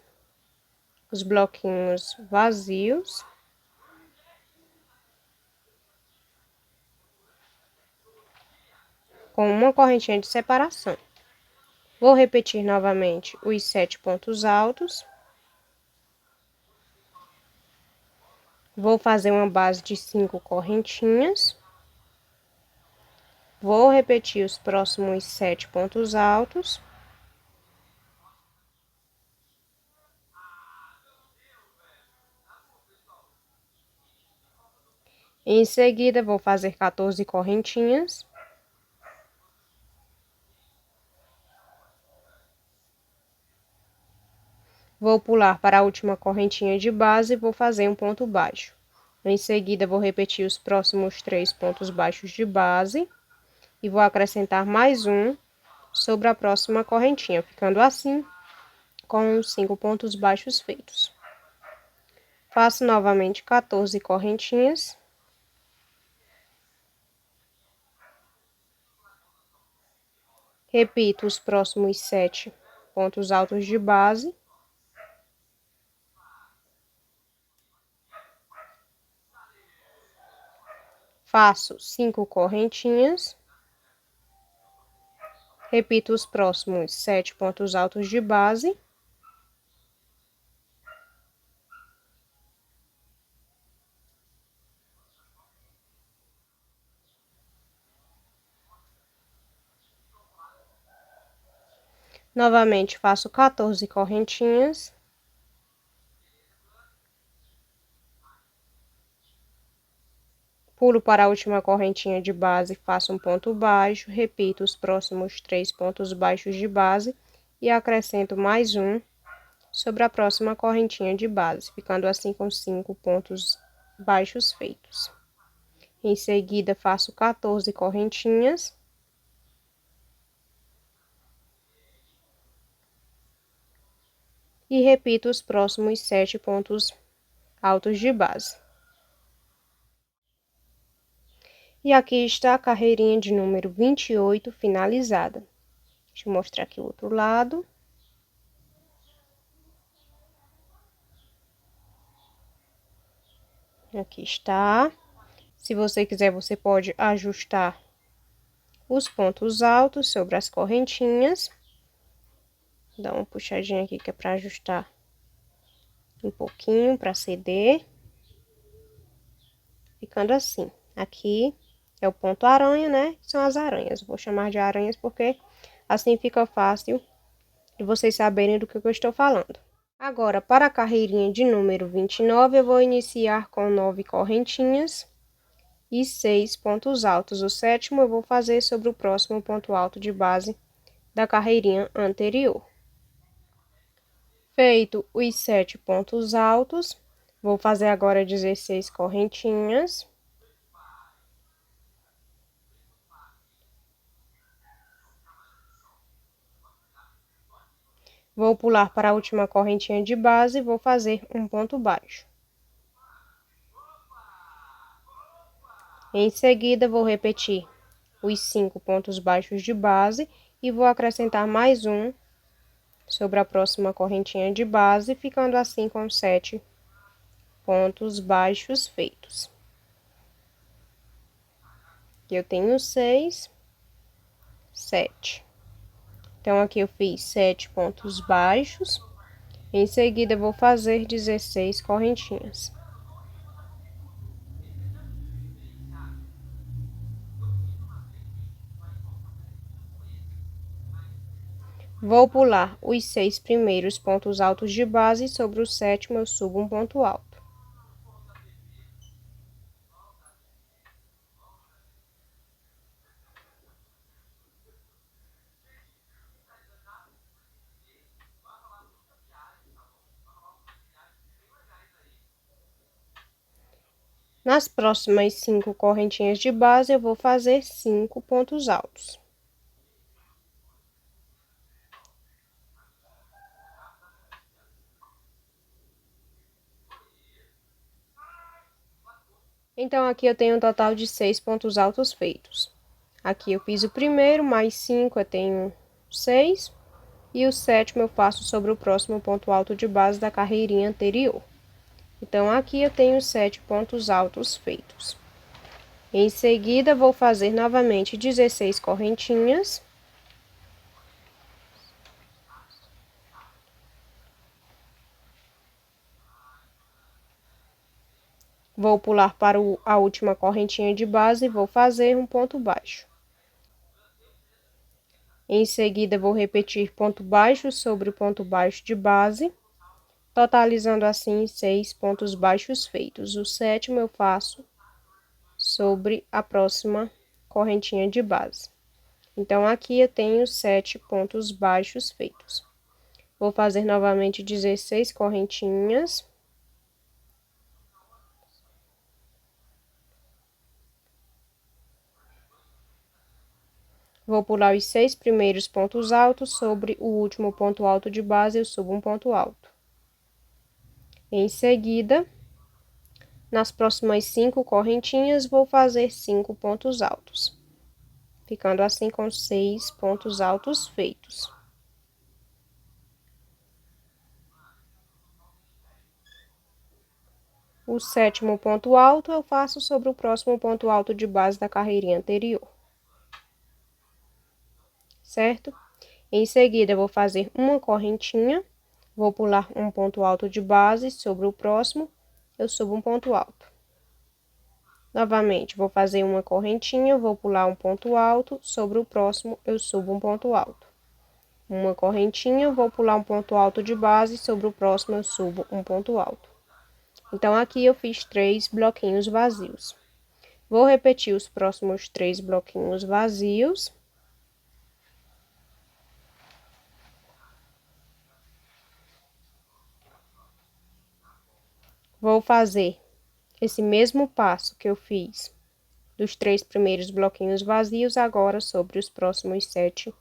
os bloquinhos vazios. Com uma correntinha de separação. Vou repetir novamente os 7 pontos altos. Vou fazer uma base de 5 correntinhas. Vou repetir os próximos 7 pontos altos. Em seguida, vou fazer 14 correntinhas. Vou pular para a última correntinha de base e vou fazer um ponto baixo. Em seguida, vou repetir os próximos 3 pontos baixos de base e vou acrescentar mais um sobre a próxima correntinha, ficando assim com os 5 pontos baixos feitos. Faço novamente 14 correntinhas. Repito os próximos 7 pontos altos de base. Faço 5 correntinhas. Repito os próximos 7 pontos altos de base. Novamente, faço 14 correntinhas. Pulo para a última correntinha de base, faço um ponto baixo, repito os próximos 3 pontos baixos de base e acrescento mais um sobre a próxima correntinha de base, ficando assim com 5 pontos baixos feitos. Em seguida, faço 14 correntinhas. E repito os próximos 7 pontos altos de base. E aqui está a carreirinha de número 28 finalizada. Deixa eu mostrar aqui o outro lado. Aqui está. Se você quiser, você pode ajustar os pontos altos sobre as correntinhas. Dá uma puxadinha aqui que é para ajustar um pouquinho, para ceder. Ficando assim. Aqui é o ponto aranha, né? São as aranhas. Vou chamar de aranhas porque assim fica fácil de vocês saberem do que eu estou falando. Agora, para a carreirinha de número 29, eu vou iniciar com 9 correntinhas e 6 pontos altos. O sétimo eu vou fazer sobre o próximo ponto alto de base da carreirinha anterior. Feito os 7 pontos altos, vou fazer agora 16 correntinhas. Vou pular para a última correntinha de base e vou fazer um ponto baixo. Em seguida, vou repetir os 5 pontos baixos de base e vou acrescentar mais um sobre a próxima correntinha de base, ficando assim com 7 pontos baixos feitos. Eu tenho 6, 7. Então, aqui eu fiz 7 pontos baixos. Em seguida, eu vou fazer 16 correntinhas. Vou pular os 6 primeiros pontos altos de base e sobre o sétimo eu subo um ponto alto. Nas próximas 5 correntinhas de base, eu vou fazer 5 pontos altos. Então, aqui eu tenho um total de 6 pontos altos feitos. Aqui eu fiz o primeiro, mais 5 eu tenho 6. E o sétimo eu faço sobre o próximo ponto alto de base da carreirinha anterior. Então, aqui eu tenho 7 pontos altos feitos. Em seguida, vou fazer novamente 16 correntinhas. Vou pular para a última correntinha de base e vou fazer um ponto baixo. Em seguida, vou repetir ponto baixo sobre o ponto baixo de base, totalizando assim 6 pontos baixos feitos. O sétimo eu faço sobre a próxima correntinha de base. Então, aqui eu tenho 7 pontos baixos feitos. Vou fazer novamente 16 correntinhas. Vou pular os 6 primeiros pontos altos, sobre o último ponto alto de base eu subo um ponto alto. Em seguida, nas próximas 5 correntinhas, vou fazer 5 pontos altos, ficando assim com 6 pontos altos feitos. O sétimo ponto alto eu faço sobre o próximo ponto alto de base da carreirinha anterior, certo? Em seguida, eu vou fazer uma correntinha, vou pular um ponto alto de base, sobre o próximo, eu subo um ponto alto. Novamente, vou fazer uma correntinha, vou pular um ponto alto, sobre o próximo, eu subo um ponto alto. Uma correntinha, vou pular um ponto alto de base, sobre o próximo, eu subo um ponto alto. Então, aqui eu fiz 3 bloquinhos vazios. Vou repetir os próximos 3 bloquinhos vazios. Vou fazer esse mesmo passo que eu fiz dos 3 primeiros bloquinhos vazios, agora sobre os próximos 7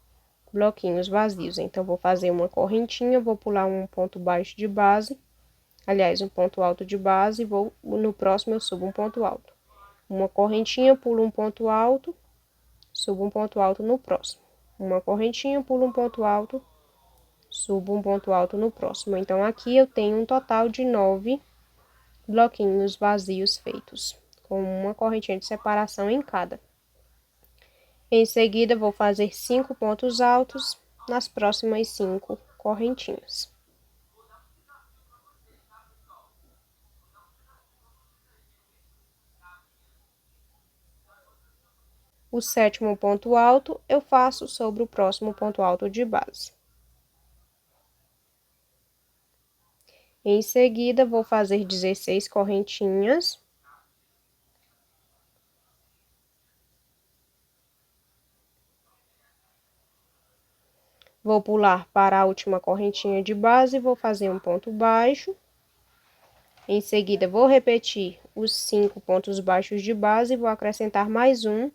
bloquinhos vazios. Então, vou fazer uma correntinha, vou pular um ponto baixo de base, aliás, um ponto alto de base, no próximo eu subo um ponto alto. Uma correntinha, pulo um ponto alto, subo um ponto alto no próximo. Uma correntinha, pulo um ponto alto, subo um ponto alto no próximo. Então, aqui eu tenho um total de 9 bloquinhos vazios feitos, com uma correntinha de separação em cada. Em seguida, vou fazer 5 pontos altos nas próximas 5 correntinhas. O sétimo ponto alto eu faço sobre o próximo ponto alto de base. Em seguida, vou fazer 16 correntinhas. Vou pular para a última correntinha de base e vou fazer um ponto baixo. Em seguida, vou repetir os 5 pontos baixos de base e vou acrescentar mais um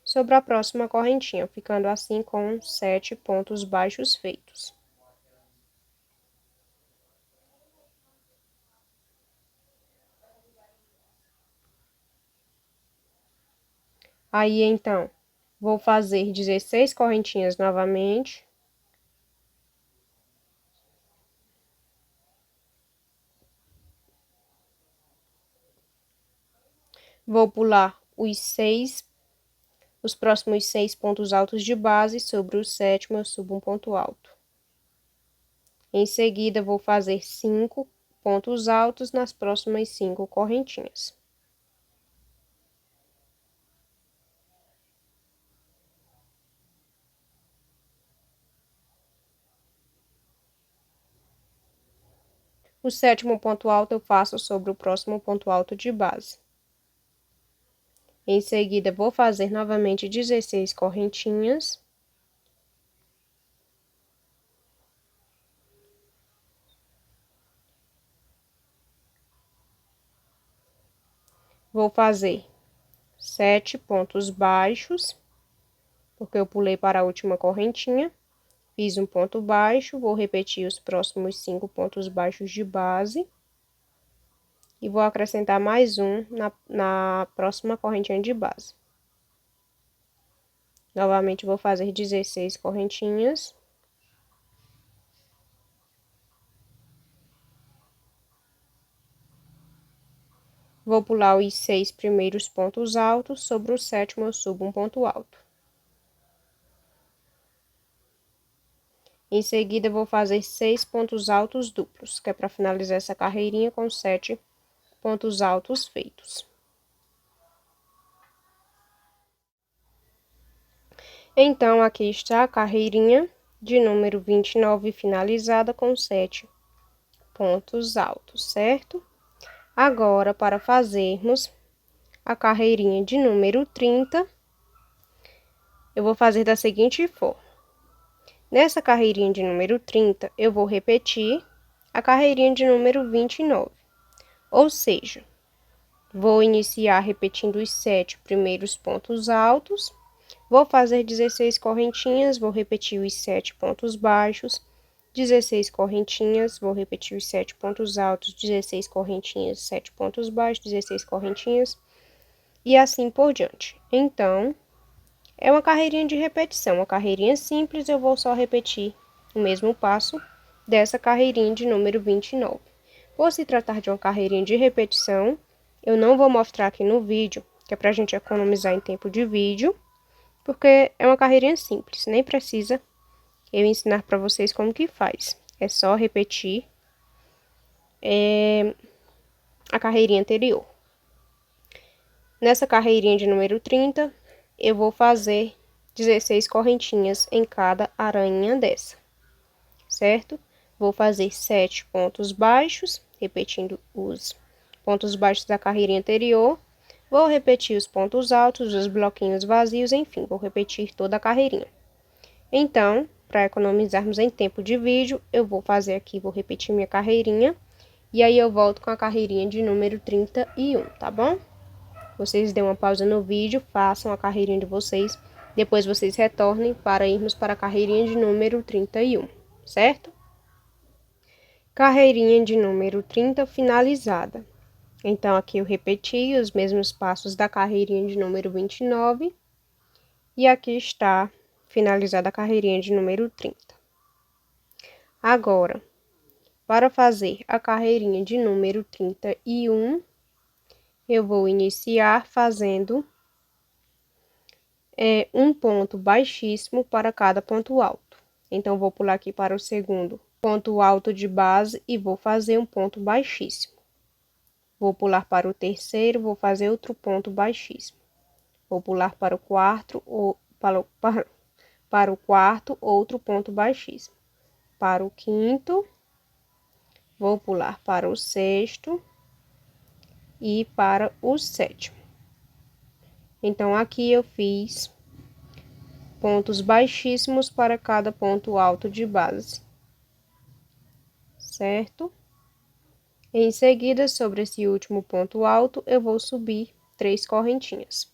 sobre a próxima correntinha, ficando assim com 7 pontos baixos feitos. Aí, então, vou fazer 16 correntinhas novamente. Vou pular os próximos 6 pontos altos de base, sobre o sétimo eu subo um ponto alto. Em seguida, vou fazer 5 pontos altos nas próximas 5 correntinhas. O sétimo ponto alto eu faço sobre o próximo ponto alto de base. Em seguida, vou fazer novamente 16 correntinhas. Vou fazer 7 pontos baixos, porque eu pulei para a última correntinha. Fiz um ponto baixo, vou repetir os próximos 5 pontos baixos de base. E vou acrescentar mais um na próxima correntinha de base. Novamente, vou fazer 16 correntinhas. Vou pular os 6 primeiros pontos altos, sobre o 7º eu subo um ponto alto. Em seguida, vou fazer 6 pontos altos duplos, que é para finalizar essa carreirinha com 7 pontos altos feitos. Então, aqui está a carreirinha de número 29 finalizada com 7 pontos altos, certo? Agora, para fazermos a carreirinha de número 30, eu vou fazer da seguinte forma. Nessa carreirinha de número 30, eu vou repetir a carreirinha de número 29. Ou seja, vou iniciar repetindo os 7 primeiros pontos altos, vou fazer 16 correntinhas, vou repetir os 7 pontos baixos, 16 correntinhas, vou repetir os 7 pontos altos, 16 correntinhas, 7 pontos baixos, 16 correntinhas, e assim por diante. Então, é uma carreirinha de repetição, uma carreirinha simples, eu vou só repetir o mesmo passo dessa carreirinha de número 29. Por se tratar de uma carreirinha de repetição, eu não vou mostrar aqui no vídeo, que é pra gente economizar em tempo de vídeo, porque é uma carreirinha simples, nem precisa eu ensinar para vocês como que faz. É só repetir a carreirinha anterior. Nessa carreirinha de número 30, eu vou fazer 16 correntinhas em cada aranha dessa, certo? Vou fazer 7 pontos baixos, repetindo os pontos baixos da carreirinha anterior. Vou repetir os pontos altos, os bloquinhos vazios, enfim, vou repetir toda a carreirinha. Então, para economizarmos em tempo de vídeo, eu vou fazer aqui, vou repetir minha carreirinha. E aí eu volto com a carreirinha de número 31, tá bom? Vocês dêem uma pausa no vídeo, façam a carreirinha de vocês. Depois vocês retornem para irmos para a carreirinha de número 31, certo? Carreirinha de número 30 finalizada. Então, aqui eu repeti os mesmos passos da carreirinha de número 29. E aqui está finalizada a carreirinha de número 30. Agora, para fazer a carreirinha de número 31, eu vou iniciar fazendo um ponto baixíssimo para cada ponto alto. Então, vou pular aqui para o segundo ponto alto de base e vou fazer um ponto baixíssimo. Vou pular para o terceiro, vou fazer outro ponto baixíssimo. Vou pular para o quarto, para o quarto, outro ponto baixíssimo. Para o quinto, vou pular para o sexto e para o sétimo. Então, aqui eu fiz pontos baixíssimos para cada ponto alto de base, certo? Em seguida, sobre esse último ponto alto, eu vou subir 3 correntinhas.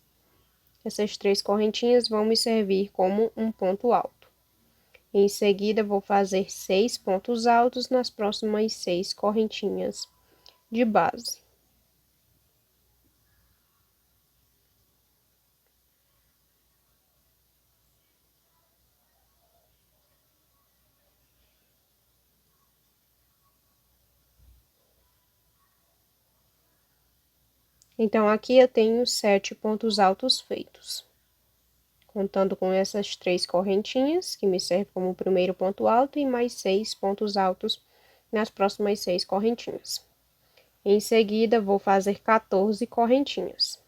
Essas 3 correntinhas vão me servir como um ponto alto. Em seguida, vou fazer 6 pontos altos nas próximas 6 correntinhas de base. Então, aqui eu tenho 7 pontos altos feitos. Contando com essas 3 correntinhas, que me servem como o primeiro ponto alto, e mais 6 pontos altos nas próximas 6 correntinhas. Em seguida, vou fazer 14 correntinhas.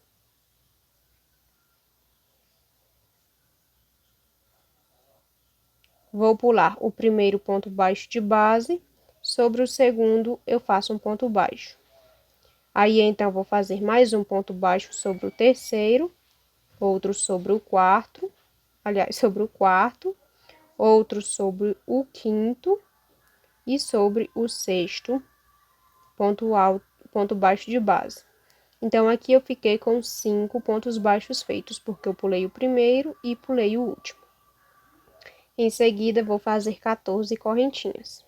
Vou pular o primeiro ponto baixo de base, sobre o segundo eu faço um ponto baixo. Aí, então, vou fazer mais um ponto baixo sobre o terceiro, outro sobre o quarto, sobre o quarto, outro sobre o quinto e sobre o sexto ponto alto, ponto baixo de base. Então, aqui eu fiquei com 5 pontos baixos feitos, porque eu pulei o primeiro e pulei o último. Em seguida, vou fazer 14 correntinhas.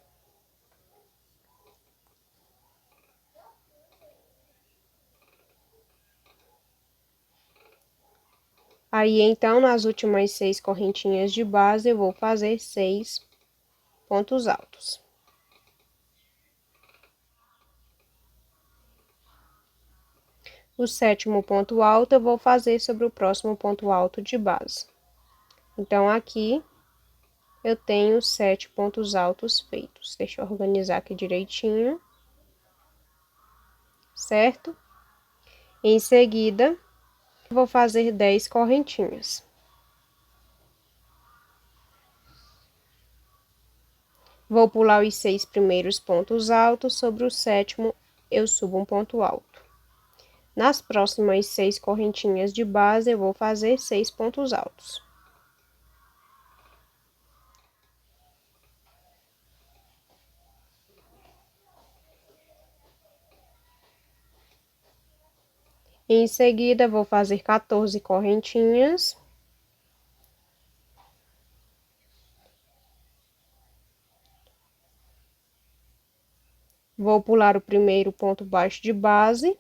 Aí, então, nas últimas 6 correntinhas de base, eu vou fazer 6 pontos altos. O sétimo ponto alto eu vou fazer sobre o próximo ponto alto de base. Então, aqui eu tenho 7 pontos altos feitos. Deixa eu organizar aqui direitinho. Certo? Em seguida, vou fazer 10 correntinhas. Vou pular os 6 primeiros pontos altos, sobre o sétimo eu subo um ponto alto. Nas próximas 6 correntinhas de base, eu vou fazer 6 pontos altos. Em seguida, vou fazer 14 correntinhas. Vou pular o primeiro ponto baixo de base.